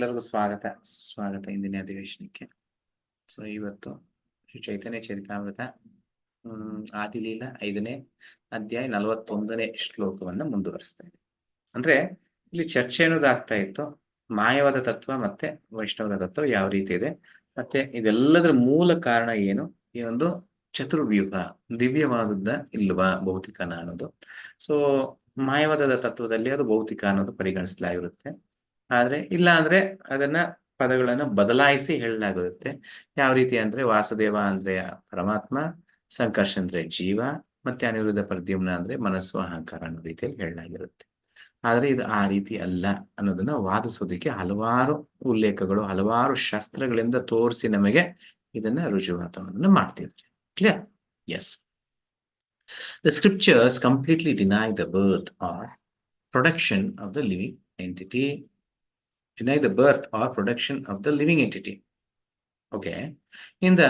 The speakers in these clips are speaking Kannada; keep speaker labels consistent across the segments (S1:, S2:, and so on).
S1: ಎಲ್ಲರಿಗೂ ಸ್ವಾಗತ ಸುಸ್ವಾಗತ ಇಂದಿನ ಅಧಿವೇಶನಕ್ಕೆ. ಸೊ ಇವತ್ತು ಶ್ರೀ ಚೈತನ್ಯ ಚರಿತಾಮೃತ ಆದಿಲೀಲ 5ನೇ ಅಧ್ಯಾಯ 41ನೇ ಶ್ಲೋಕವನ್ನ ಮುಂದುವರಿಸ್ತಾ ಇದೆ. ಅಂದ್ರೆ ಇಲ್ಲಿ ಚರ್ಚೆ ಅನ್ನೋದು ಆಗ್ತಾ ಇತ್ತು, ಮಾಯವಾದ ತತ್ವ ಮತ್ತೆ ವೈಷ್ಣವದ ತತ್ವ ಯಾವ ರೀತಿ ಇದೆ, ಮತ್ತೆ ಇದೆಲ್ಲದರ ಮೂಲ ಕಾರಣ ಏನು, ಈ ಒಂದು ಚತುರ್ವ್ಯೂಹ ದಿವ್ಯವಾದದ್ದ ಇಲ್ವಾ ಭೌತಿಕನ ಅನ್ನೋದು. ಸೊ ಮಾಯವಾದದ ತತ್ವದಲ್ಲಿ ಅದು ಭೌತಿಕ ಅನ್ನೋದು ಪರಿಗಣಿಸಲಾಗಿರುತ್ತೆ. ಆದ್ರೆ ಇಲ್ಲ ಅಂದ್ರೆ ಅದನ್ನ ಪದಗಳನ್ನ ಬದಲಾಯಿಸಿ ಹೇಳಲಾಗುತ್ತೆ. ಯಾವ ರೀತಿ ಅಂದ್ರೆ ವಾಸುದೇವ ಅಂದ್ರೆ ಪರಮಾತ್ಮ, ಸಂಕರ್ಷ ಅಂದ್ರೆ ಜೀವ, ಮತ್ತೆ ಅನಿರುದ್ಧ ಪ್ರದ್ಯುಮ್ನ ಅಂದ್ರೆ ಮನಸ್ಸು ಅಹಂಕಾರ ಅನ್ನೋ ರೀತಿಯಲ್ಲಿ ಹೇಳಲಾಗಿರುತ್ತೆ. ಆದ್ರೆ ಇದು ಆ ರೀತಿ ಅಲ್ಲ ಅನ್ನೋದನ್ನ ವಾದಿಸೋದಕ್ಕೆ ಹಲವಾರು ಉಲ್ಲೇಖಗಳು, ಹಲವಾರು ಶಾಸ್ತ್ರಗಳಿಂದ ತೋರಿಸಿ ನಮಗೆ ಇದನ್ನ ರುಜುವಾತವನ್ನು ಮಾಡ್ತಿದ್ರು. Clear? Yes. The scriptures completely deny the birth or production of the living entity. Deny the birth or production of the living entity. Okay. In the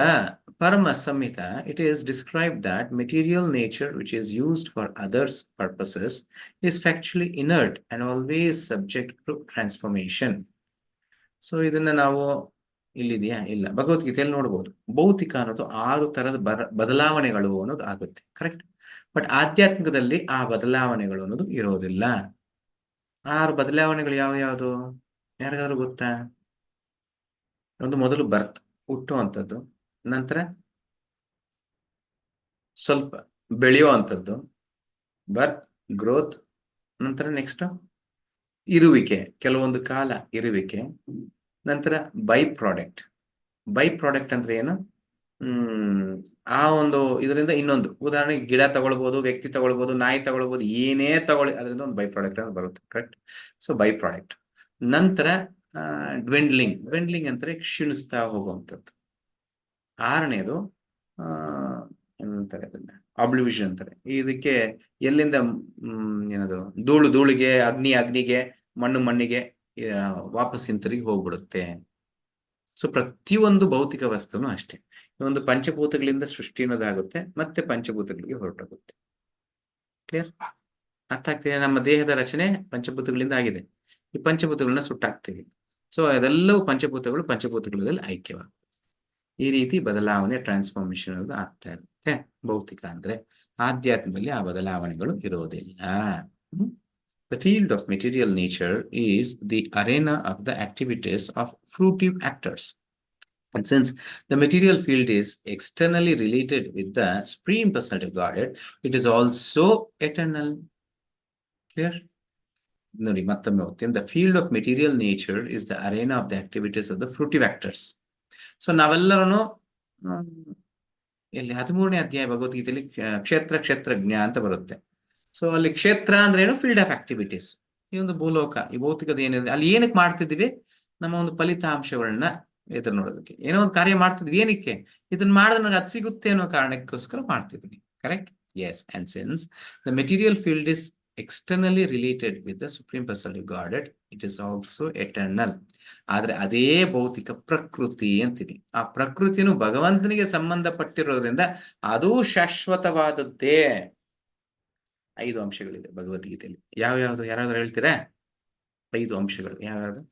S1: Parama Samhita, it is described that material nature which is used for others' purposes is factually inert and always subject to transformation. So ಇದನ್ನ ನಾವು ಇಲ್ಲಿದೆಯಾ? ಇಲ್ಲ. ಭಗವದ್ಗೀತೆಯಲ್ಲಿ ನೋಡ್ಬೋದು. ಭೌತಿಕ ಅನ್ನೋದು 6 ತರದ ಬದಲಾವಣೆಗಳು ಅನ್ನೋದು ಆಗುತ್ತೆ. ಕರೆಕ್ಟ್? ಬಟ್ ಆಧ್ಯಾತ್ಮಿಕದಲ್ಲಿ ಆ ಬದಲಾವಣೆಗಳು ಅನ್ನೋದು ಇರೋದಿಲ್ಲ. 6 ಬದಲಾವಣೆಗಳು ಯಾವ್ಯಾವುದು ಯಾರಿಗಾದ್ರೂ ಗೊತ್ತಾ? ಒಂದು ಮೊದಲು ಬರ್ತ್, ಹುಟ್ಟುವಂಥದ್ದು, ನಂತರ ಸ್ವಲ್ಪ ಬೆಳೆಯುವಂಥದ್ದು, ಬರ್ತ್, ಗ್ರೋತ್, ನಂತರ ನೆಕ್ಸ್ಟ್ ಇರುವಿಕೆ, ಕೆಲವೊಂದು ಕಾಲ ಇರುವಿಕೆ, ನಂತರ ಬೈ ಪ್ರಾಡಕ್ಟ್. ಬೈ ಪ್ರಾಡಕ್ಟ್ ಅಂದ್ರೆ ಏನು? ಆ ಒಂದು ಇದರಿಂದ ಇನ್ನೊಂದು, ಉದಾಹರಣೆಗೆ ಗಿಡ ತಗೊಳ್ಬೋದು, ವ್ಯಕ್ತಿ ತಗೊಳ್ಬೋದು, ನಾಯಿ ತಗೊಳ್ಬೋದು, ಏನೇ ತಗೊಳ್ಳಿ ಅದರಿಂದ ಒಂದು ಬೈ ಪ್ರಾಡಕ್ಟ್ ಅಂತ ಬರುತ್ತೆ. ಕರೆಕ್ಟ್? So by product. ನಂತರ ಡ್ವೆಂಡ್ಲಿಂಗ್ ಅಂದ್ರೆ ಕ್ಷೀಣಿಸ್ತಾ ಹೋಗುವಂಥದ್ದು. 6ನೇದು ಏನಂತಾರೆ ಅದನ್ನ ಆಬ್ಲಿವಿಷನ್ ಅಂತಾರೆ. ಇದಕ್ಕೆ ಎಲ್ಲಿಂದ ಏನದು ಧೂಳಿಗೆ, ಅಗ್ನಿಗೆ, ಮಣ್ಣಿಗೆ ವಾಪಸ್ ಹಿಂತಿರುಗಿ ಹೋಗ್ಬಿಡುತ್ತೆ. ಸೊ ಪ್ರತಿಯೊಂದು ಭೌತಿಕ ವಸ್ತುನು ಅಷ್ಟೇ, ಒಂದು ಪಂಚಭೂತಗಳಿಂದ ಸೃಷ್ಟಿ ಅನ್ನೋದಾಗುತ್ತೆ, ಮತ್ತೆ ಪಂಚಭೂತಗಳಿಗೆ ಹೊರಟೋಗುತ್ತೆ. ಕ್ಲಿಯರ್? ಅರ್ಥ ಆಗ್ತಿದೆ? ನಮ್ಮ ದೇಹದ ರಚನೆ ಪಂಚಭೂತಗಳಿಂದ ಆಗಿದೆ. ಈ ಪಂಚಭೂತಗಳನ್ನ ಸುಟ್ಟಾಕ್ತೀವಿ. ಸೊ ಅದೆಲ್ಲವೂ ಪಂಚಭೂತಗಳಲ್ಲಿ ಐಕ್ಯವಾಗುತ್ತೆ. ಈ ರೀತಿ ಬದಲಾವಣೆ, ಟ್ರಾನ್ಸ್ಫಾರ್ಮೇಶನ್ ಅನ್ನೋದು ಆಗ್ತಾ ಇರುತ್ತೆ. ಭೌತಿಕ ಅಂದ್ರೆ ಆಧ್ಯಾತ್ಮದಲ್ಲಿ ಆ ಬದಲಾವಣೆಗಳು ಇರೋದಿಲ್ಲ. The field of material nature is the arena of the activities of fruitive actors. And since the material field is externally related with the Supreme Personality of Godhead, it is also eternal. Clear? ನೋಡಿ ಮತ್ತೊಮ್ಮೆ ಓದ್ತೀನಿ. The field of material nature is the arena of the activities of the fruitive actors. So ನಾವೆಲ್ಲರೂ ಇಲ್ಲಿ 13ನೇ ಅಧ್ಯಾಯ ಭಗವದ್ಗೀತೆಯಲ್ಲಿ ಕ್ಷೇತ್ರಜ್ಞ ಅಂತ ಬರುತ್ತೆ. ಸೊ ಅಲ್ಲಿ ಕ್ಷೇತ್ರ ಅಂದ್ರೆ ಏನು? Field of activities. ಈ ಒಂದು ಭೂಲೋಕ, ಈ ಭೌತಿಕದ ಏನಿದೆ ಅಲ್ಲಿ ಏನಕ್ಕೆ ಮಾಡ್ತಿದ್ವಿ? ನಮ್ಮ ಒಂದು ಫಲಿತಾಂಶಗಳನ್ನ ಎದುರು ನೋಡೋದಕ್ಕೆ ಏನೋ ಒಂದು ಕಾರ್ಯ ಮಾಡ್ತಿದ್ವಿ. ಏನಕ್ಕೆ? ಇದನ್ನ ಮಾಡಿದ್ರೆ ನನಗೆ ಅದು ಸಿಗುತ್ತೆ ಅನ್ನೋ ಕಾರಣಕ್ಕೋಸ್ಕರ ಮಾಡ್ತಿದ್ವಿ. Correct? Yes. And since the material field is externally related with the Supreme Personality of Godhead, it is also eternal. ಆದ್ರೆ ಅದೇ ಭೌತಿಕ ಪ್ರಕೃತಿ ಅಂತೀವಿ. ಆ ಪ್ರಕೃತಿನೂ ಭಗವಂತನಿಗೆ ಸಂಬಂಧಪಟ್ಟಿರೋದ್ರಿಂದ ಅದು ಶಾಶ್ವತವಾದದ್ದೇ. 5 ಅಂಶಗಳಿದೆ ಭಗವದ್ಗೀತೆಯಲ್ಲಿ. ಯಾವ್ಯಾವ್ದು ಯಾರಾದ್ರೂ ಹೇಳ್ತೀರಾ? 5 ಅಂಶಗಳು ಯಾವ್ಯಾವ್ದು?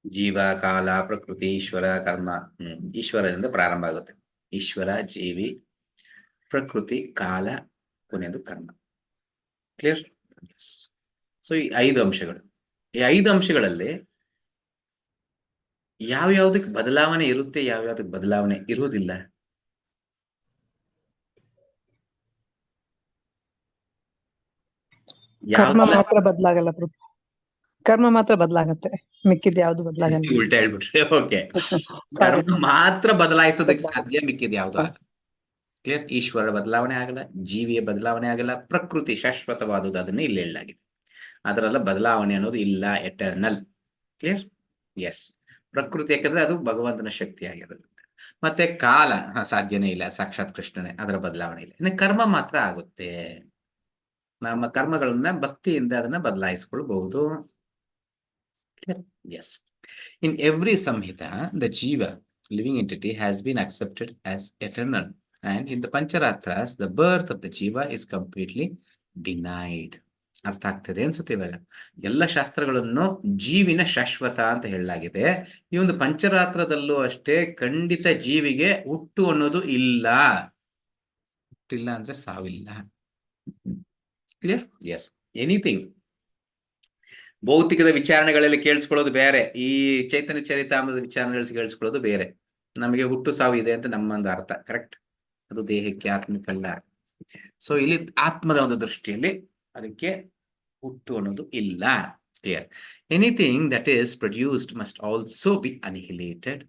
S1: ಜೀವ, ಕಾಲ, ಪ್ರಕೃತಿ, ಈಶ್ವರ, ಕರ್ಮ. ಈಶ್ವರದಿಂದ ಪ್ರಾರಂಭ ಆಗುತ್ತೆ. ಈಶ್ವರ, ಜೀವಿ, ಪ್ರಕೃತಿ, ಕಾಲ, ಕೊನೆಯದು ಕರ್ಮ. ಕ್ಲಿಯರ್? ಸೊ ಈ 5 ಅಂಶಗಳು. ಈ 5 ಅಂಶಗಳಲ್ಲಿ ಯಾವ್ಯಾವ್ದಕ್ಕೆ ಬದಲಾವಣೆ ಇರುತ್ತೆ, ಯಾವ್ಯಾವ್ದಕ್ಕೆ ಬದಲಾವಣೆ ಇರುವುದಿಲ್ಲ?
S2: ಕರ್ಮ ಮಾತ್ರ ಬದಲಾಗಲ್ಲ ಪ್ರಭು. ಕರ್ಮ ಮಾತ್ರ ಬದಲಾಗತ್ತೆ, ಮಿಕ್ಕಿದ್ ಯಾವ್ದು ಬದಲಾಗಲ್ಲ.
S1: ಉಲ್ಟಾ ಹೇಳ್ಬಿಟ್ರೆ ಓಕೆ. ಕರ್ಮ ಮಾತ್ರ ಬದಲಾಯಿಸೋದಕ್ಕೆ ಸಾಧ್ಯ, ಮಿಕ್ಕಿದ್ ಯಾವ್ದು ಆಗಲ್ಲ. ಕ್ಲಿಯರ್? ಈಶ್ವರ ಬದಲಾವಣೆ ಆಗಲ್ಲ, ಜೀವಿಯ ಬದಲಾವಣೆ ಆಗಲ್ಲ, ಪ್ರಕೃತಿ ಶಾಶ್ವತವಾದುದು, ಅದನ್ನ ಇಲ್ಲಿ ಹೇಳಲಾಗಿದೆ. ಅದರಲ್ಲ ಬದಲಾವಣೆ ಅನ್ನೋದು ಇಲ್ಲ, ಎಟರ್ನಲ್. ಕ್ಲಿಯರ್? ಎಸ್. ಪ್ರಕೃತಿ ಯಾಕಂದ್ರೆ ಅದು ಭಗವಂತನ ಶಕ್ತಿ ಆಗಿರುತ್ತೆ. ಮತ್ತೆ ಕಾಲ ಸಾಧ್ಯನೇ ಇಲ್ಲ, ಸಾಕ್ಷಾತ್ ಕೃಷ್ಣನೇ, ಅದರ ಬದಲಾವಣೆ ಇಲ್ಲ. ಇನ್ನು ಕರ್ಮ ಮಾತ್ರ ಆಗುತ್ತೆ. ನಮ್ಮ ಕರ್ಮಗಳನ್ನ ಭಕ್ತಿಯಿಂದ ಅದನ್ನ ಬದಲಾಯಿಸ್ಕೊಳ್ಬಹುದು. S. In every samhita, the jiva, living entity, has been accepted as eternal. And in the Pancharatras, the birth of the jiva is completely denied. ಅರ್ಥ ಆಗ್ತದೆ ಅನ್ಸುತ್ತೆ ಇವಾಗ. ಎಲ್ಲ ಶಾಸ್ತ್ರಗಳನ್ನು ಜೀವಿನ ಶಾಶ್ವತ ಅಂತ ಹೇಳಲಾಗಿದೆ. ಈ ಒಂದು ಪಂಚರಾತ್ರದಲ್ಲೂ ಅಷ್ಟೇ ಖಂಡಿತ ಜೀವಿಗೆ ಹುಟ್ಟು ಅನ್ನೋದು ಇಲ್ಲ. ಹುಟ್ಟಿಲ್ಲ ಅಂದ್ರೆ ಸಾವಿಲ್ಲ. ಕ್ಲಿಯರ್? ಎಸ್. ಎನಿಥಿಂಗ್ ಭೌತಿಕದ ವಿಚಾರಣೆಗಳಲ್ಲಿ ಕೇಳಿಸ್ಕೊಳ್ಳೋದು ಬೇರೆ, ಈ ಚೈತನ್ಯ ಚರಿತಾಮೃತದ ವಿಚಾರಣೆಗಳಲ್ಲಿ ಕೇಳಿಸ್ಕೊಳ್ಳೋದು ಬೇರೆ. ನಮಗೆ ಹುಟ್ಟು ಸಾವು ಇದೆ ಅಂತ ನಮ್ಮೊಂದು ಅರ್ಥ, ಕರೆಕ್ಟ್? ಅದು ದೇಹಕ್ಕೆ, ಆತ್ಮಕ್ಕಲ್ಲ. ಸೊ ಇಲ್ಲಿ ಆತ್ಮದ ಒಂದು ದೃಷ್ಟಿಯಲ್ಲಿ ಅದಕ್ಕೆ ಹುಟ್ಟು ಅನ್ನೋದು ಇಲ್ಲ. Clear? Anything that is produced must also be annihilated.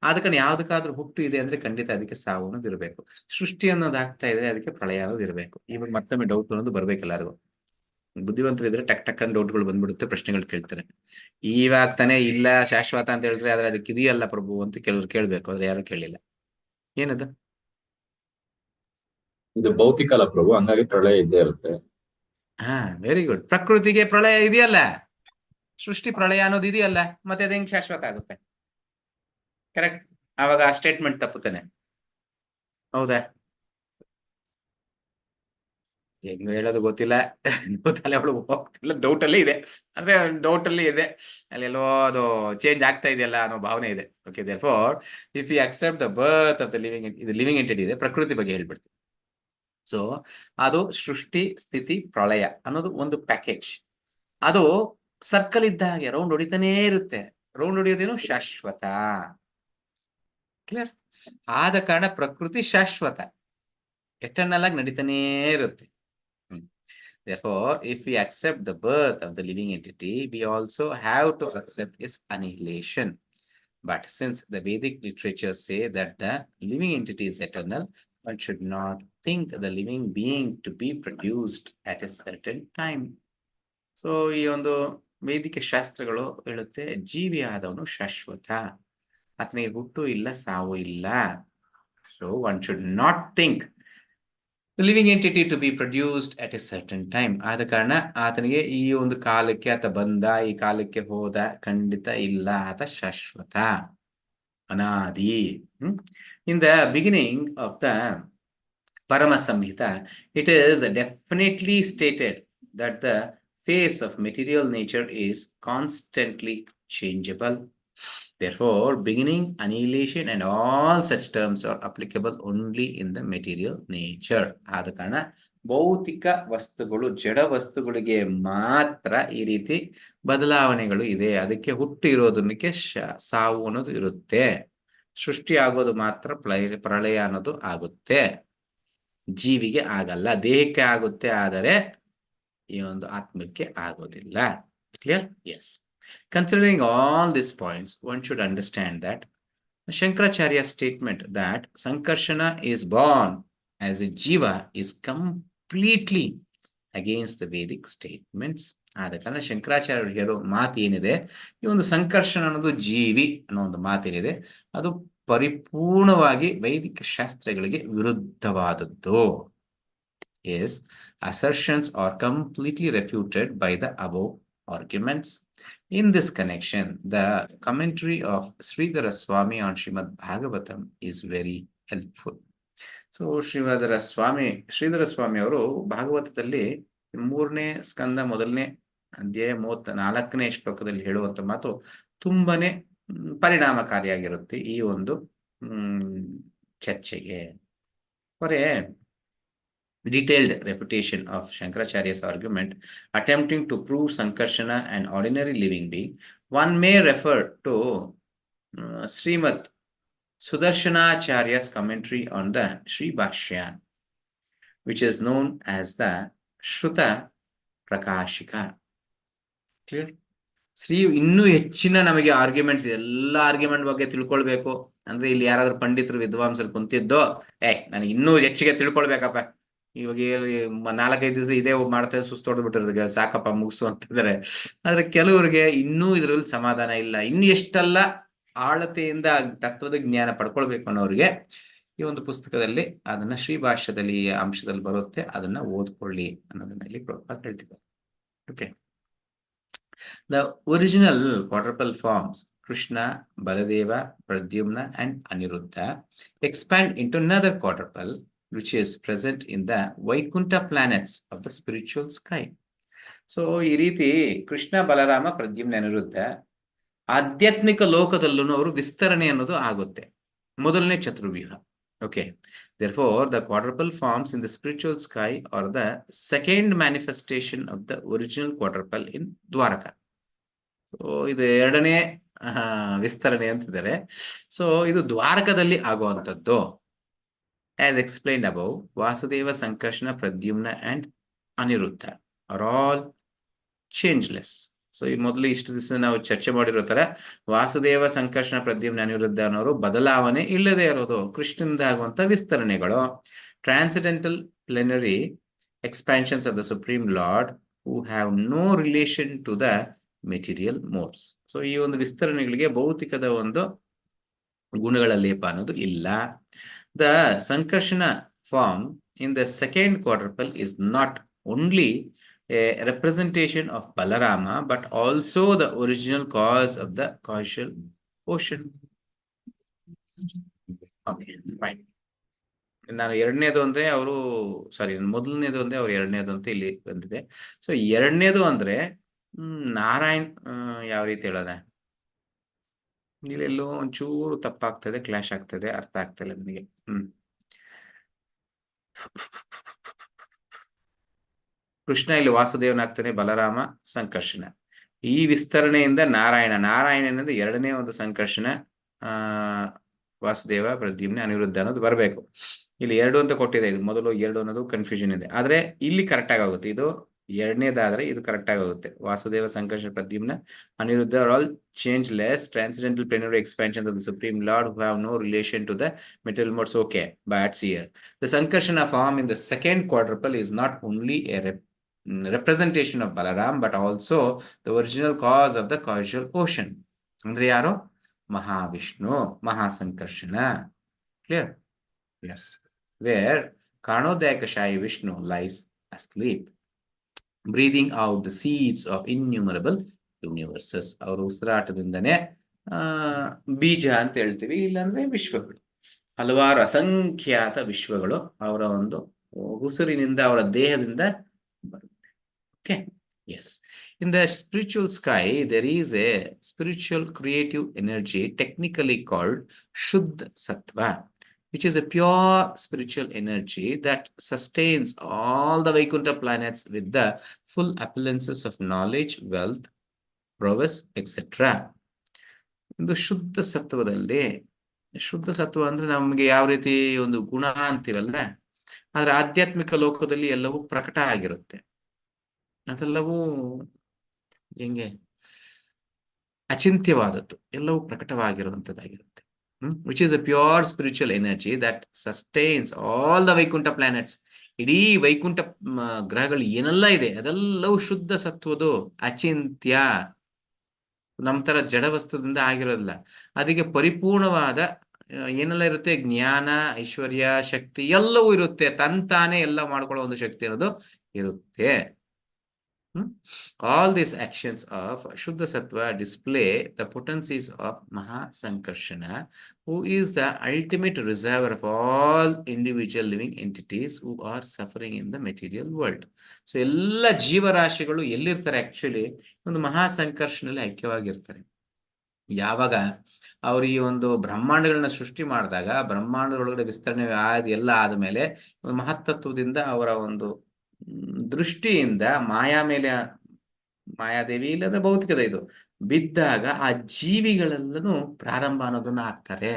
S1: ಆದ ಕಾರಣ ಯಾವುದಕ್ಕಾದ್ರೂ ಹುಟ್ಟು ಇದೆ ಅಂದ್ರೆ ಖಂಡಿತ ಅದಕ್ಕೆ ಸಾವು ಅನ್ನೋದು ಇರಬೇಕು. ಸೃಷ್ಟಿ ಅನ್ನೋದು ಆಗ್ತಾ ಇದೆ, ಅದಕ್ಕೆ ಪ್ರಳಯ ಅನ್ನೋದು ಇರಬೇಕು. ಇವಾಗ ಮತ್ತೊಮ್ಮೆ ಡೌಟ್ ಅನ್ನೋದು ಬರ್ಬೇಕು ಎಲ್ಲರಿಗೂ. ಬುದ್ಧಿವಂತರಿದ್ರೆ ಟಕ್ ಟಕ್ ಅಂತ ಡೌಟ್ಗಳು ಬಂದ್ಬಿಡುತ್ತೆ, ಪ್ರಶ್ನೆಗಳು ಕೇಳ್ತಾರೆ. ಇವಾಗ ತಾನೇ ಇಲ್ಲ ಶಾಶ್ವತ ಅಂತ ಹೇಳಿದ್ರೆ ಆದ್ರೆ ಅದಕ್ಕೆ ಇದೆಯಲ್ಲ ಪ್ರಭು ಅಂತ ಕೆಲವ್ರು ಕೇಳ್ಬೇಕು, ಆದ್ರೆ ಯಾರು ಕೇಳಿಲ್ಲ. ಏನದು?
S3: ಇದು ಭೌತಿಕ ಅಲ್ಲ ಪ್ರಭು, ಹಂಗಾಗಿ ಪ್ರಳಯ ಇದ್ದೇ ಇರುತ್ತೆ.
S1: Very good. ಪ್ರಕೃತಿಗೆ ಪ್ರಳಯ ಇದೆಯಲ್ಲ, ಸೃಷ್ಟಿ ಪ್ರಳಯ ಅನ್ನೋದು ಇದೆಯಲ್ಲ, ಮತ್ತೆ ಅದು ಹೆಂಗ್ ಶಾಶ್ವತ ಆಗುತ್ತೆ? ಕರೆಕ್ಟ್? ಅವಾಗ ಆ ಸ್ಟೇಟ್ಮೆಂಟ್ ತಪ್ಪುತ್ತಾನೆ, ಹೌದಾ? ಹೆಂಗ ಹೇಳೋದು ಗೊತ್ತಿಲ್ಲ, ತಲೆ ಒಳಗೆ ಹೋಗ್ತಿಲ್ಲ, ಡೌಟ್ ಅಲ್ಲಿ ಇದೆ. ಅಂದ್ರೆ ಡೌಟ್ ಅಲ್ಲಿ ಇದೆ, ಅಲ್ಲೆಲ್ಲೋ ಅದು ಚೇಂಜ್ ಆಗ್ತಾ ಇದೆಯಲ್ಲ ಅನ್ನೋ ಭಾವನೆ ಇದೆ. Okay, therefore if you accept the birth of the living entity ಇದೆ, ಪ್ರಕೃತಿ ಬಗ್ಗೆ ಹೇಳ್ಬಿಡ್ತೀನಿ. ಸೊ ಅದು ಸೃಷ್ಟಿ, ಸ್ಥಿತಿ, ಪ್ರಳಯ ಅನ್ನೋದು ಒಂದು ಪ್ಯಾಕೇಜ್. ಅದು ಸರ್ಕಲ್ ಇದ್ದ ಹಾಗೆ ರೌಂಡ್ ಹೊಡಿತಾನೇ ಇರುತ್ತೆ. ರೌಂಡ್ ಹೊಡಿಯೋದೇನು? ಶಾಶ್ವತ. ಕ್ಲಿಯರ್? ಆದ ಕಾರಣ ಪ್ರಕೃತಿ ಶಾಶ್ವತ, ಎಟರ್ನಲ್ ಆಗಿ ನಡೀತಾನೇ ಇರುತ್ತೆ. Therefore, if we accept the birth of the living entity, we also have to accept its annihilation. But since the Vedic literature say that the living entity is eternal, one should not think the living being to be produced at a certain time. So, ಈ ಒಂದು ವೇದಿಕ ಶಾಸ್ತ್ರಗಳು ಹೇಳುತ್ತೆ ಜೀವಿ ಆದವನು ಶಾಶ್ವತ, ಆತನಿಗೆ ಹುಟ್ಟು ಇಲ್ಲ, ಸಾವು ಇಲ್ಲ. So, one should not think the living entity to be produced at a certain time. ಆದ ಕಾರಣ ಆತನಿಗೆ ಈ ಒಂದು ಕಾಲಕ್ಕೆ ಆತ ಬಂದ, ಈ ಕಾಲಕ್ಕೆ ಹೋದ, ಖಂಡಿತ ಇಲ್ಲ. ಆತ ಶಾಶ್ವತ, ಅನಾದಿ. In the beginning of the Parama Samhita, it is definitely stated that the face of material nature is constantly changeable. Therefore, beginning, annihilation and all such terms are applicable only in the material nature. ಆದ ಕಾರಣ ಭೌತಿಕ ವಸ್ತುಗಳು, ಜಡ ವಸ್ತುಗಳಿಗೆ ಮಾತ್ರ ಈ ರೀತಿ ಬದಲಾವಣೆಗಳು ಇದೆ. ಅದಕ್ಕೆ ಹುಟ್ಟು ಇರೋದಕ್ಕೆ ಸಾವು ಅನ್ನೋದು ಇರುತ್ತೆ. ಸೃಷ್ಟಿ ಆಗೋದು ಮಾತ್ರ ಪ್ರಳಯ ಅನ್ನೋದು ಆಗುತ್ತೆ. ಜೀವಿಗೆ ಆಗಲ್ಲ, ದೇಹಕ್ಕೆ ಆಗುತ್ತೆ, ಆದರೆ ಈ ಒಂದು ಆತ್ಮಕ್ಕೆ ಆಗೋದಿಲ್ಲ. Clear? Yes. Considering all these points, one should understand that Shankaracharya's statement that Sankarshana is born as a jiva is completely against the Vedic statements. ಆದ ಕಾರಣ ಶಂಕರಾಚಾರ್ಯರು ಹೇಳೋ ಮಾತು ಏನಿದೆ, ಈ ಒಂದು ಸಂಕರ್ಷಣ ಅನ್ನೋದು ಜೀವಿ ಅನ್ನೋ ಒಂದು ಮಾತೇನಿದೆ, ಅದು ಪರಿಪೂರ್ಣವಾಗಿ ವೈದಿಕ ಶಾಸ್ತ್ರಗಳಿಗೆ ವಿರುದ್ಧವಾದದ್ದು. Yes, assertions are completely refuted by the above arguments. In this connection, the commentary of Sridhara Swami on Srimad Bhagavatam is very helpful. So, Shridhara ಸ್ವಾಮಿ ಅವರು ಭಾಗವತದಲ್ಲಿ 3ನೇ ಸ್ಕಂದ 1ನೇ ಅಧ್ಯಾಯ 34ನೇ ಶ್ಲೋಕದಲ್ಲಿ ಹೇಳುವಂತ ಮಾತು ತುಂಬಾನೇ ಪರಿಣಾಮಕಾರಿಯಾಗಿರುತ್ತೆ ಈ ಒಂದು ಚರ್ಚೆಗೆ. For a detailed refutation of Shankaracharya's argument attempting to prove Sankarshana an ordinary living being, one may refer to Srimad Sudarshanacharya's commentary on the Sri Bhashya, which is known as the Shruta Prakashika. Clear? ಇನ್ನೂ ಹೆಚ್ಚಿನ ನಮಗೆ ಆರ್ಗ್ಯುಮೆಂಟ್ಸ್, ಎಲ್ಲ ಆರ್ಗ್ಯುಮೆಂಟ್ ಬಗ್ಗೆ ತಿಳ್ಕೊಳ್ಬೇಕು ಅಂದ್ರೆ ಇಲ್ಲಿ ಯಾರಾದ್ರೂ ಪಂಡಿತರು ವಿದ್ವಾಂಸರು ಕುಂತಿದ್ದೋ, ನನಗೆ ಇನ್ನೂ ಹೆಚ್ಚಿಗೆ ತಿಳ್ಕೊಳ್ಬೇಕಪ್ಪ, ಇವಾಗ 4-5 ದಿವಸ ಇದೇ ಮಾಡ್ತಾ ಸುಸ್ತೊಡ್ಬಿಟ್ಟಿರೋದು, ಸಾಕಪ್ಪ ಮುಗಿಸು ಅಂತಿದ್ದಾರೆ. ಆದ್ರೆ ಕೆಲವರಿಗೆ ಇನ್ನೂ ಇದ್ರಲ್ಲಿ ಸಮಾಧಾನ ಇಲ್ಲ, ಇನ್ನು ಎಷ್ಟೆಲ್ಲ ಆಳತೆಯಿಂದ ತತ್ವದ ಜ್ಞಾನ ಪಡ್ಕೊಳ್ಬೇಕು ಅನ್ನೋರಿಗೆ ಈ ಒಂದು ಪುಸ್ತಕದಲ್ಲಿ ಅದನ್ನ ಶ್ರೀಭಾಷ್ಯದಲ್ಲಿ ಈ ಅಂಶದಲ್ಲಿ ಬರುತ್ತೆ, ಅದನ್ನ ಓದ್ಕೊಳ್ಳಿ ಅನ್ನೋದನ್ನ ಇಲ್ಲಿ ಪ್ರಭುಪಾದ ಹೇಳ್ತಿದ್ದಾರೆ. Okay, the original quadruple forms Krishna, Baladeva, Pradyumna and Aniruddha expand into another quadruple which is present in the Vaikuntha planets of the spiritual sky. So ಈ ರೀತಿ ಕೃಷ್ಣ, ಬಲರಾಮ, ಪ್ರದ್ಯುಮ್ನ, ಅನಿರುದ್ಧ ಆಧ್ಯಾತ್ಮಿಕ ಲೋಕದಲ್ಲೂ ಅವರು ವಿಸ್ತರಣೆ ಅನ್ನೋದು ಆಗುತ್ತೆ. ಮೊದಲನೇ ಚತುರ್ವ್ಯೂಹ. Okay, therefore the quadruple forms in the spiritual sky are the second manifestation of the original quadruple in Dwaraka. So ಇದು ಎರಡನೇ ವಿಸ್ತರಣೆ ಅಂತಿದ್ದಾರೆ. ಸೊ ಇದು ದ್ವಾರಕದಲ್ಲಿ ಆಗುವಂಥದ್ದು. As explained above, Vasudeva, Sankarshana, Pradyumna and Aniruddha are all changeless. So ಈ ಮೊದಲು ಇಷ್ಟು ದಿವಸ ನಾವು ಚರ್ಚೆ ಮಾಡಿರೋ ತರ ವಾಸುದೇವ, ಸಂಕರ್ಷಣ, ಪ್ರದ್ಯುಮ್ನ, ಅನಿರುದ್ಧ ಅನ್ನೋರು ಬದಲಾವಣೆ ಇಲ್ಲದೆ ಇರೋದು, ಕೃಷ್ಣನಿಂದ ಆಗುವಂತ ವಿಸ್ತರಣೆಗಳು. Transcendental plenary expansions of the supreme lord who have no relation to the material modes. So ಈ ಒಂದು ವಿಸ್ತರಣೆಗಳಿಗೆ ಭೌತಿಕದ ಒಂದು ಗುಣಗಳ ಲೇಪ ಅನ್ನೋದು ಇಲ್ಲ. The Sankarshana form in the second quadruple is not only a representation of Balarama but also the original cause of the causal ocean. Okay, fine. ನಾನು ಎರಡನೇದು ಅಂದ್ರೆ ಅವರು ಮೊದಲನೇದು ಅಂದ್ರೆ ಅವ್ರು ಎರಡನೇದು ಅಂತ ಇಲ್ಲಿ ಬಂದಿದೆ. ಸೊ ಎರಡನೇದು ಅಂದ್ರೆ ನಾರಾಯಣ್ ಯಾವ ರೀತಿ ಹೇಳೋದ, ಇಲ್ಲೆಲ್ಲೋ ಒಂಚೂರು ತಪ್ಪಾಗ್ತದೆ, ಕ್ಲಾಶ್ ಆಗ್ತದೆ, ಅರ್ಥ ಆಗ್ತಾ ಇಲ್ಲ ನನಗೆ. ಕೃಷ್ಣ ಇಲ್ಲಿ ವಾಸುದೇವನಾಗ್ತಾನೆ, ಬಲರಾಮ ಸಂಕರ್ಷಣ. ಈ ವಿಸ್ತರಣೆಯಿಂದ ನಾರಾಯಣನಿಂದ ಎರಡನೇ ಒಂದು ಸಂಕರ್ಷಣ, ವಾಸುದೇವ, ಪ್ರದ್ಯುಮ್ನ, ಅನಿರುದ್ಧ ಅನ್ನೋದು ಬರಬೇಕು. ಇಲ್ಲಿ ಎರಡು ಅಂತ ಕೊಟ್ಟಿದೆ, ಇದು ಮೊದಲು ಎರಡು ಅನ್ನೋದು ಕನ್ಫ್ಯೂಷನ್ ಇದೆ. ಆದ್ರೆ ಇಲ್ಲಿ ಕರೆಕ್ಟ್ ಆಗುತ್ತೆ, ಇದು ಎರಡನೇದಾದ್ರೆ ಇದು ಕರೆಕ್ಟ್ ಆಗುತ್ತೆ. Vasudeva, Sankarshana, Pradyumna, Aniruddha are all changeless transcendental plenary expansions of the Supreme Lord who have no relation to the material modes. Okay, but here the Sankarshana form in the second quadruple is not only a representation of Balaram but also the original cause of the causal ocean. Andre yaro? Mahavishnu, Mahasankarshana. Clear? Yes. Where Karnodayakashayi Vishnu lies asleep, breathing out the seeds of innumerable universes. ಅವರು ಉಸಿರಾಟದಿಂದನೇ ಬೀಜ ಅಂತ ಹೇಳ್ತೀವಿ, ಇಲ್ಲಾಂದ್ರೆ ವಿಶ್ವಗಳು, ಹಲವಾರು ಅಸಂಖ್ಯಾತ ವಿಶ್ವಗಳು ಅವರ ಒಂದು ಉಸಿರಿನಿಂದ, ಅವರ ದೇಹದಿಂದ ಬರುತ್ತೆ. Okay, yes. In the spiritual sky there is a spiritual creative energy technically called ಶುದ್ಧ ಸತ್ವ, which is a pure spiritual energy that sustains all the Vaikuntha planets with the full appearances of knowledge, wealth, prowess, etc. ಇದು ಶುದ್ಧ ಸತ್ವದಲ್ಲಿ, ಶುದ್ಧ ಸತ್ವ ಅಂದ್ರೆ ನಮ್ಗೆ ಯಾವ ರೀತಿ ಒಂದು ಗುಣ ಅಂತೀವಲ್ಲ, ಆದ್ರೆ ಆಧ್ಯಾತ್ಮಿಕ ಲೋಕದಲ್ಲಿ ಎಲ್ಲವೂ ಪ್ರಕಟ ಆಗಿರುತ್ತೆ. ಅದೆಲ್ಲವೂ ಹೆಂಗೆ ಅಚಿಂತ್ಯವಾದದ್ದು, ಎಲ್ಲವೂ ಪ್ರಕಟವಾಗಿರುವಂತದ್ದಾಗಿರುತ್ತೆ. Which is a pure spiritual energy that sustains all the Vaikuntha planets. ಇಡೀ ವೈಕುಂಠ ಗ್ರಹಗಳು ಏನೆಲ್ಲ ಇದೆ ಅದೆಲ್ಲವೂ ಶುದ್ಧ ಸತ್ವದು, ಅಚಿಂತ್ಯ, ನಮ್ಮ ತರ ಜಡ ವಸ್ತುದಿಂದ ಆಗಿರೋದಿಲ್ಲ. ಅದಕ್ಕೆ ಪರಿಪೂರ್ಣವಾದ ಏನೆಲ್ಲ ಇರುತ್ತೆ, ಜ್ಞಾನ, ಐಶ್ವರ್ಯ, ಶಕ್ತಿ ಎಲ್ಲವೂ ಇರುತ್ತೆ. ತಂತಾನೆ ಎಲ್ಲ ಮಾಡ್ಕೊಳ್ಳೋ ಒಂದು ಶಕ್ತಿ ಅನ್ನೋದು ಇರುತ್ತೆ. All these actions of Shuddha Sattva display the potencies of Mahasankarshana, who is the ultimate reservoir of all individual living entities who are suffering in the material world. So, ಎಲ್ಲ ಜೀವರಾಶಿಗಳು ಎಲ್ಲಿರ್ತಾರೆ, ಆಕ್ಚುಲಿ ಒಂದು ಮಹಾಸಂಕರ್ಷಣದಲ್ಲಿ ಐಕ್ಯವಾಗಿರ್ತಾರೆ. ಯಾವಾಗ ಅವರು ಈ ಒಂದು ಬ್ರಹ್ಮಾಂಡಗಳನ್ನ ಸೃಷ್ಟಿ ಮಾಡಿದಾಗ, ಬ್ರಹ್ಮಾಂಡಗಳೊಳಗಡೆ ವಿಸ್ತರಣೆ ಎಲ್ಲ ಆದ್ಮೇಲೆ ಒಂದು ಮಹತ್ತತ್ವದಿಂದ ಅವರ ಒಂದು ದೃಷ್ಟಿಯಿಂದ ಮಾಯಾದೇವಿ ಇಲ್ಲದ ಭೌತಿಕದ ಇದು ಬಿದ್ದಾಗ ಆ ಜೀವಿಗಳೆಲ್ಲನೂ ಪ್ರಾರಂಭ ಅನ್ನೋದನ್ನ ಆಗ್ತಾರೆ.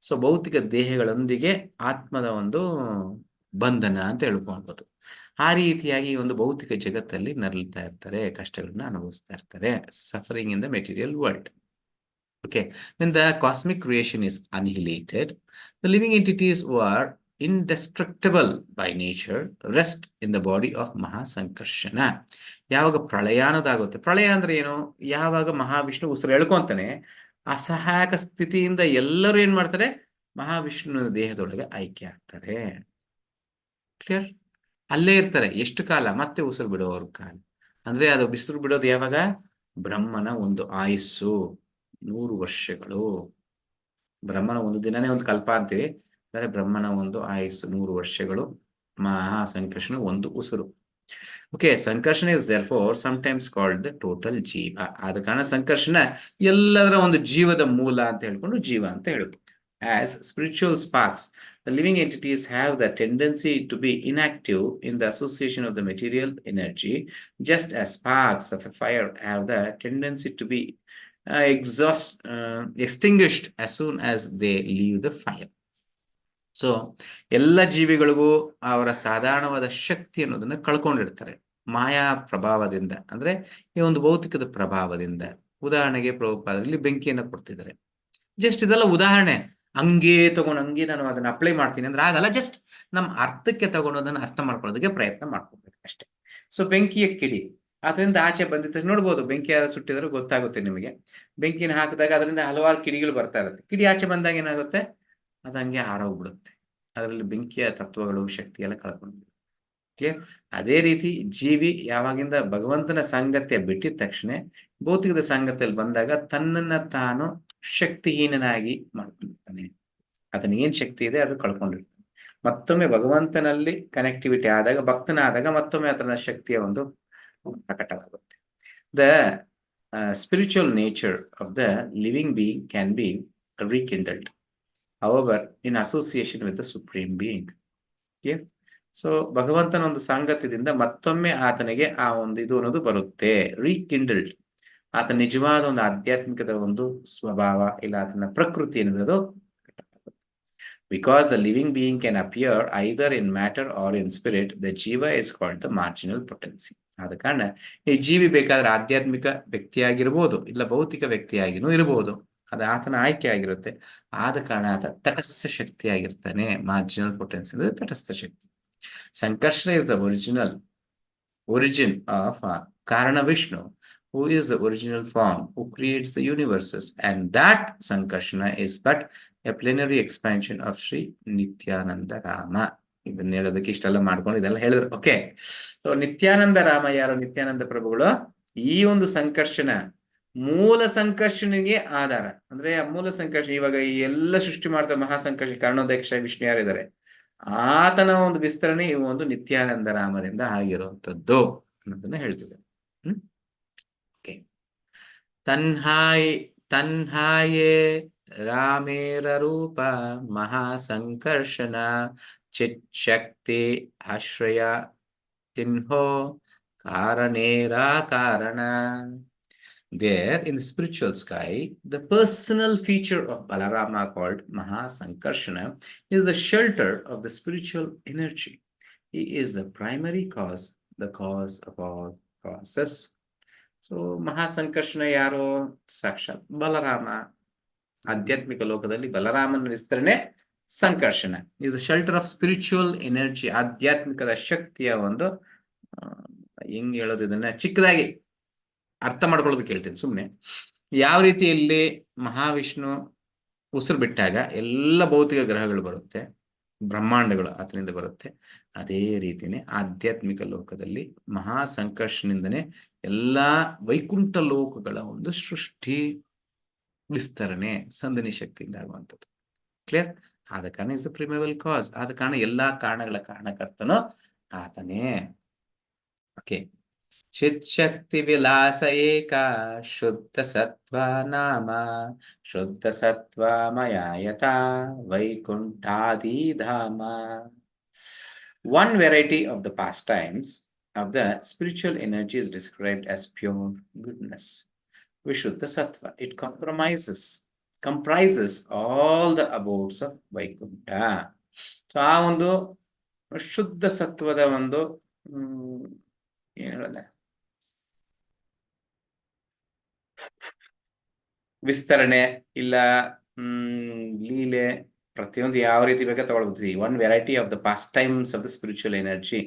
S1: ಸೊ ಭೌತಿಕ ದೇಹಗಳೊಂದಿಗೆ ಆತ್ಮದ ಒಂದು ಬಂಧನ ಅಂತ ಹೇಳ್ಕೊಳ್ಬೋದು. ಆ ರೀತಿಯಾಗಿ ಈ ಒಂದು ಭೌತಿಕ ಜಗತ್ತಲ್ಲಿ ನರಳ್ತಾ ಇರ್ತಾರೆ, ಕಷ್ಟಗಳನ್ನ ಅನುಭವಿಸ್ತಾ ಇರ್ತಾರೆ, suffering in the material world. Okay, when the cosmic creation is annihilated, the living entities who are indestructible by nature rest in the body of ಅಸಹಾಯಕ ಸ್ಥಿತಿಯಿಂದ ಎಲ್ಲರೂ ಏನ್ ಮಾಡ್ತಾರೆ, ಮಹಾವಿಷ್ಣುವಿನ ದೇಹದೊಳಗೆ ಆಯ್ಕೆ ಆಗ್ತಾರೆ. ಕ್ಲಿಯರ್? ಅಲ್ಲೇ ಇರ್ತಾರೆ ಎಷ್ಟು ಕಾಲ, ಮತ್ತೆ ಉಸಿರು ಬಿಡೋವ್ರ ಕಾಲ. ಅಂದ್ರೆ ಅದು ಬಿಸಿರು ಬಿಡೋದು ಯಾವಾಗ, ಬ್ರಹ್ಮನ ಒಂದು ಆಯುಸ್ಸು 100 ವರ್ಷಗಳು. ಬ್ರಹ್ಮನ ಒಂದು ದಿನನೇ ಒಂದು ಕಲ್ಪ ಅಂತೀವಿ, ಅಂದರೆ ಬ್ರಹ್ಮನ ಒಂದು ಆಯುಸ್ಸು 100 ವರ್ಷಗಳು, ಮಹಾಸಂಕರ್ಷಣ ಒಂದು ಉಸಿರು. Okay, Sankarshana is there for sometimes called the total ಜೀವ. ಆದ ಕಾರಣ ಸಂಕರ್ಷಣ ಎಲ್ಲದರ ಒಂದು ಜೀವದ ಮೂಲ ಅಂತ ಹೇಳ್ಕೊಂಡು ಜೀವ ಅಂತ ಹೇಳುದು. As spiritual sparks, the living entities have the tendency to be inactive in the association of the material energy, just as sparks of a fire have the tendency to be extinguished as soon as they leave the fire. So ಎಲ್ಲ ಜೀವಿಗಳಿಗೂ ಅವರ ಸಾಧಾರಣವಾದ ಶಕ್ತಿ ಅನ್ನೋದನ್ನ ಕಳ್ಕೊಂಡಿರ್ತಾರೆ ಮಾಯಾ ಪ್ರಭಾವದಿಂದ, ಅಂದ್ರೆ ಈ ಒಂದು ಭೌತಿಕದ ಪ್ರಭಾವದಿಂದ. ಉದಾಹರಣೆಗೆ ಪ್ರಭುಪಾದರಲ್ಲಿ ಬೆಂಕಿಯನ್ನು ಕೊಡ್ತಿದ್ದಾರೆ. ಜಸ್ಟ್ ಇದೆಲ್ಲ ಉದಾಹರಣೆ, ಹಂಗೆ ನಾನು ಅದನ್ನ ಅಪ್ಲೈ ಮಾಡ್ತೀನಿ ಅಂದ್ರೆ ಆಗಲ್ಲ. ಜಸ್ಟ್ ನಮ್ಮ ಅರ್ಥಕ್ಕೆ ತಗೊಂಡೋದನ್ನ ಅರ್ಥ ಮಾಡ್ಕೊಳ್ಳೋದಕ್ಕೆ ಪ್ರಯತ್ನ ಮಾಡ್ಕೋಬೇಕು ಅಷ್ಟೇ. ಸೊ ಬೆಂಕಿಯ ಕಿಡಿ ಅದರಿಂದ ಆಚೆ ಬಂದಿದ್ದ ನೋಡ್ಬೋದು, ಬೆಂಕಿ ಯಾರು ಸುಟ್ಟಿದ್ರೆ ಗೊತ್ತಾಗುತ್ತೆ ನಿಮಗೆ. ಬೆಂಕಿನ ಹಾಕಿದಾಗ ಅದರಿಂದ ಹಲವಾರು ಕಿಡಿಗಳು ಬರ್ತಾ ಇರುತ್ತೆ. ಕಿಡಿ ಆಚೆ ಬಂದಾಗ ಏನಾಗುತ್ತೆ, ಅದು ಹಂಗೆ ಆರೋಗ್ಬಿಡುತ್ತೆ. ಅದರಲ್ಲಿ ಬೆಂಕಿಯ ತತ್ವಗಳು ಶಕ್ತಿ ಎಲ್ಲ ಕಳ್ಕೊಂಡು. ಅದೇ ರೀತಿ ಜೀವಿ ಯಾವಾಗಿಂದ ಭಗವಂತನ ಸಾಂಗತ್ಯ ಬಿಟ್ಟಿದ ತಕ್ಷಣ ಭೌತಿಕದ ಸಾಂಗತ್ಯದಲ್ಲಿ ಬಂದಾಗ ತನ್ನನ್ನ ತಾನು ಶಕ್ತಿಹೀನನಾಗಿ ಮಾಡ್ಕೊಂಡಿರ್ತಾನೆ. ಅದನ್ನ ಏನ್ ಶಕ್ತಿ ಇದೆ ಅದು ಕಳ್ಕೊಂಡಿರ್ತಾನೆ. ಮತ್ತೊಮ್ಮೆ ಭಗವಂತನಲ್ಲಿ ಕನೆಕ್ಟಿವಿಟಿ ಆದಾಗ, ಭಕ್ತನಾದಾಗ ಮತ್ತೊಮ್ಮೆ ಅದನ್ನ ಶಕ್ತಿಯ ಒಂದು ಪ್ರಕಟವಾಗುತ್ತೆ. The spiritual nature of the living being can be rekindled, however in association with the supreme being. Okay? So ಭಗವಂತನ ಒಂದು ಸಾಂಗತ್ಯದಿಂದ ಮತ್ತೊಮ್ಮೆ ಆತನಿಗೆ ಆ ಒಂದು ಇದು ಅನ್ನೋದು ಬರುತ್ತೆ, ರೀಕಿಂಡಲ್ಡ್. ಆತನ ನಿಜವಾದ ಒಂದು ಆಧ್ಯಾತ್ಮಿಕದ ಒಂದು ಸ್ವಭಾವ ಇಲ್ಲ ಆತನ ಪ್ರಕೃತಿ ಅನ್ನೋದು. Because the living being can appear either in matter or in spirit, the jiva is called the marginal potency. ಆದ ಕಾರಣ ಈ ಜೀವಿ ಬೇಕಾದ್ರೆ ಆಧ್ಯಾತ್ಮಿಕ ವ್ಯಕ್ತಿಯಾಗಿರ್ಬೋದು, ಇಲ್ಲ ಭೌತಿಕ ವ್ಯಕ್ತಿಯಾಗಿನೂ ಇರಬಹುದು. ಅದು ಆತನ ಆಯ್ಕೆ ಆಗಿರುತ್ತೆ. ಆದ ಕಾರಣ ಆತ ತಟಸ್ಥ ಶಕ್ತಿ ಆಗಿರ್ತಾನೆ. ಮಾರ್ಜಿನಲ್ ಪೊಟೆನ್ಸಿ ಅಂದ್ರೆ ತಟಸ್ಥ ಶಕ್ತಿ. Sankarshana is the origin of Karana Vishnu, who is the original form, who creates the universes, and that Sankarshana is but a plenary expansion of Sri Nityananda Rama. ಇದನ್ನ ಹೇಳೋದಕ್ಕೆ ಇಷ್ಟೆಲ್ಲ ಮಾಡ್ಕೊಂಡು ಇದೆಲ್ಲ ಹೇಳಿದ್ರು. ಓಕೆ, ಸೊ ನಿತ್ಯಾನಂದ ರಾಮ ಯಾರು? ನಿತ್ಯಾನಂದ ಪ್ರಭುಗಳು ಈ ಒಂದು ಸಂಕರ್ಷಣ, ಮೂಲ ಸಂಕರ್ಷಣೆಗೆ ಆಧಾರ. ಅಂದ್ರೆ ಆ ಮೂಲ ಸಂಕರ್ಷಣ ಇವಾಗ ಈ ಎಲ್ಲ ಸೃಷ್ಟಿ ಮಾಡ್ತಾರೆ ಮಹಾಸಂಕರ್ಷಣ ಕಾರಣೋದಕ್ಷ ವಿಷ್ಣು ಯಾರಿದ್ದಾರೆ, ಆತನ ಒಂದು ವಿಸ್ತರಣೆ ಈ ಒಂದು ನಿತ್ಯಾನಂದ ರಾಮರಿಂದ ಆಗಿರುವಂಥದ್ದು ಅನ್ನೋದನ್ನ ಹೇಳ್ತಿದ್ದಾರೆ. ಓಕೆ, ತನ್ಹಾಯೇ ರಾಮೇರ ರೂಪ ಮಹಾಸಂಕರ್ಷಣ ಚಿಚ್ಛಕ್ತಿ ಆಶ್ರಯ ತಿನ್ಹೋ ಕಾರಣೇರಾ ಕಾರಣ. There, in the spiritual sky, the personal feature of Balarama called Mahasankarshana is the shelter of the spiritual energy. He is the primary cause, the cause of all causes. So, Mahasankarshana yaro sakshat Balarama. ಆಧ್ಯಾತ್ಮಿಕ ಲೋಕದಲ್ಲಿ ಬಲರಾಮನ ವಿಸ್ತರಣೆ Sankarshana is the shelter of spiritual energy. ಆಧ್ಯಾತ್ಮಿಕದ ಶಕ್ತಿಯ ಒಂದು ಹೆಂಗ್ ಹೇಳೋದು, ಇದನ್ನ ಚಿಕ್ಕದಾಗಿ ಅರ್ಥ ಮಾಡ್ಕೊಳ್ಳೋದಕ್ಕೆ ಹೇಳ್ತೀನಿ ಸುಮ್ಮನೆ. ಯಾವ ರೀತಿಯಲ್ಲಿ ಮಹಾವಿಷ್ಣು ಉಸಿರು ಬಿಟ್ಟಾಗ ಎಲ್ಲ ಭೌತಿಕ ಗ್ರಹಗಳು ಬರುತ್ತೆ, ಬ್ರಹ್ಮಾಂಡಗಳು ಆತನಿಂದ ಬರುತ್ತೆ, ಅದೇ ರೀತಿನೇ ಆಧ್ಯಾತ್ಮಿಕ ಲೋಕದಲ್ಲಿ ಮಹಾಸಂಕರ್ಷನಿಂದನೇ ಎಲ್ಲಾ ವೈಕುಂಠ ಲೋಕಗಳ ಒಂದು ಸೃಷ್ಟಿ ವಿಸ್ತರಣೆ ಸಂದನಿ ಶಕ್ತಿಯಿಂದ ಆಗುವಂಥದ್ದು. ಕ್ಲಿಯರ್? ಆದ ಕಾರಣ ಇಸ್ ದ ಪ್ರಿಮೇಬಲ್ ಕಾಸ್. ಆದ ಕಾರಣ ಎಲ್ಲಾ ಕಾರಣಗಳ ಕಾರಣಕರ್ತನೋ ಆತನೇ. ಓಕೆ, ಚಿಚ್ಛಕ್ತಿ ವಿಲಾಸ ಏಕ ಶುದ್ಧ ಸತ್ವ ನಾಮ ಶುದ್ಧ ಸತ್ವ ಮಯಾಯತ ವೈಕುಂಠಾದಿ ಧಾಮ. One variety of the pastimes of the spiritual energy is described as pure goodness, Vishuddha Sattva. It comprises all the abodes of Vaikuntha. So ಆ ಒಂದು ಶುದ್ಧ ಸತ್ವದ ಒಂದು ಏನು ಹೇಳೋದ ವಿಸ್ತರಣೆ ಇಲ್ಲ ಲೀಲೆ ಪ್ರತಿಯೊಂದು ಯಾವ ರೀತಿ ಬೇಕಾ ತಗೊಳ್ಬೋದು. One variety of the past times of the spiritual energy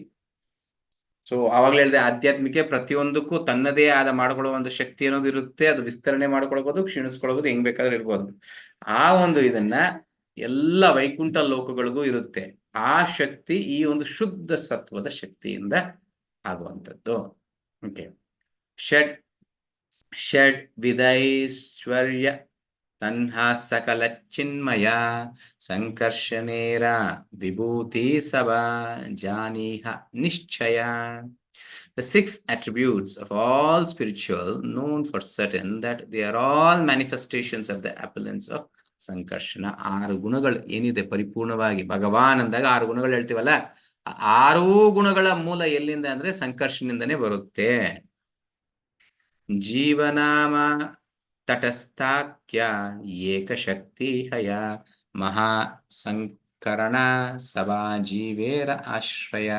S1: so ಆವಾಗಲೇ ಹೇಳಿದೆ, ಆಧ್ಯಾತ್ಮಿಕ ಪ್ರತಿಯೊಂದಕ್ಕೂ ತನ್ನದೇ ಆದ ಮಾಡ್ಕೊಳ್ಳೋ ಒಂದು ಶಕ್ತಿ ಅನ್ನೋದು ಇರುತ್ತೆ. ಅದು ವಿಸ್ತರಣೆ ಮಾಡ್ಕೊಳ್ಬೋದು, ಕ್ಷೀಣಿಸ್ಕೊಳ್ಬೋದು, ಹೆಂಗ್ ಬೇಕಾದ್ರೂ ಇರ್ಬೋದು. ಆ ಒಂದು ಇದನ್ನ ಎಲ್ಲ ವೈಕುಂಠ ಲೋಕಗಳಿಗೂ ಇರುತ್ತೆ. ಆ ಶಕ್ತಿ ಈ ಒಂದು ಶುದ್ಧ ಸತ್ವದ ಶಕ್ತಿಯಿಂದ ಆಗುವಂಥದ್ದು. ಓಕೆ. ಷಡ್ ವಿಧೈಶ್ವರ್ಯ ತನ್ಹಾ ಸಕಲ ಚಿನ್ಮಯ ಸಂಕರ್ಷಣೇರ ವಿಭೂತಿ ಸಭಾ ಜಾನೀಹ ನಿಶ್ಚಯ. The 6 attributes of all spiritual known for certain that they are all manifestations of the appellants of Sankarshana. 6 ಗುಣಗಳು ಏನಿದೆ ಪರಿಪೂರ್ಣವಾಗಿ ಭಗವಾನ್ ಅಂದಾಗ 6 ಗುಣಗಳು ಹೇಳ್ತೀವಲ್ಲ, 6 ಗುಣಗಳ ಮೂಲ ಎಲ್ಲಿಂದ ಅಂದ್ರೆ ಸಂಕರ್ಷಣೆಯಿಂದನೇ ಬರುತ್ತೆ. ಜೀವನಾಮ ತಟಸ್ಥಾಖ್ಯ ಏಕಶಕ್ತಿ ಹಯ ಮಹಾಸಂಕರಣ ಸಭಾ ಜೀವೇರ ಆಶ್ರಯ.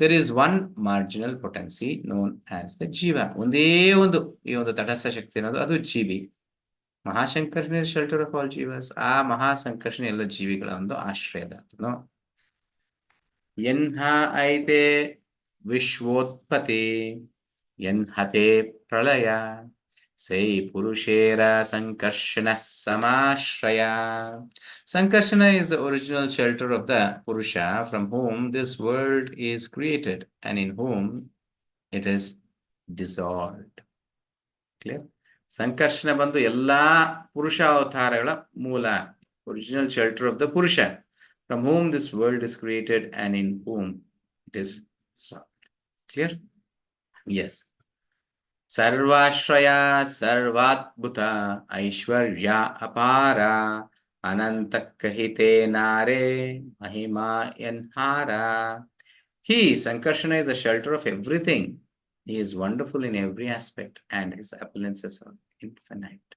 S1: There is one marginal potency known as the jiva. ಒಂದೇ ಒಂದು ಈ ಒಂದು ತಟಸ್ಥ ಶಕ್ತಿ ಅನ್ನೋದು ಅದು ಜೀವಿ. ಮಹಾಸಂಕರ್ಷಣೆ ಶೆಲ್ಟರ್ ಆಫ್ ಆಲ್ ಜೀವಸ್. ಆ ಮಹಾಸಂಕರ್ಷಣೆ ಎಲ್ಲ ಜೀವಿಗಳ ಒಂದು ಆಶ್ರಯದಾತನು. ಎನ್ಹ ಐತೆ ವಿಶ್ವೋತ್ಪತ್ತಿ ಎನ್ಹತೆ ಪ್ರಳಯ ಸೈ ಪುರುಷೇರ Sankarshana ಸಮಾಶ್ರಯ. Sankarsana is the original shelter of the Purusha from whom this world is created and in whom it is dissolved. Clear? Sankarshana ಬಂದು ಎಲ್ಲಾ ಪುರುಷ ಅವತಾರಗಳ ಮೂಲ, ಒರಿಜಿನಲ್ ಶೆಲ್ಟರ್ ಆಫ್ ದ ಪುರುಷ from whom this world is created and in whom it is dissolved. Clear? Yes. ಸರ್ವಾಶ್ರಯ ಸರ್ವಾದ್ಭುತ ಐಶ್ವರ್ಯ ಅಪಾರ ಅನಂತ ಕಹಿತೆ ನಾರೆ Mahima ಎನ್ಹಾರ. He, Sankarsana, is the shelter of everything. He is wonderful in every aspect and his appearances are infinite.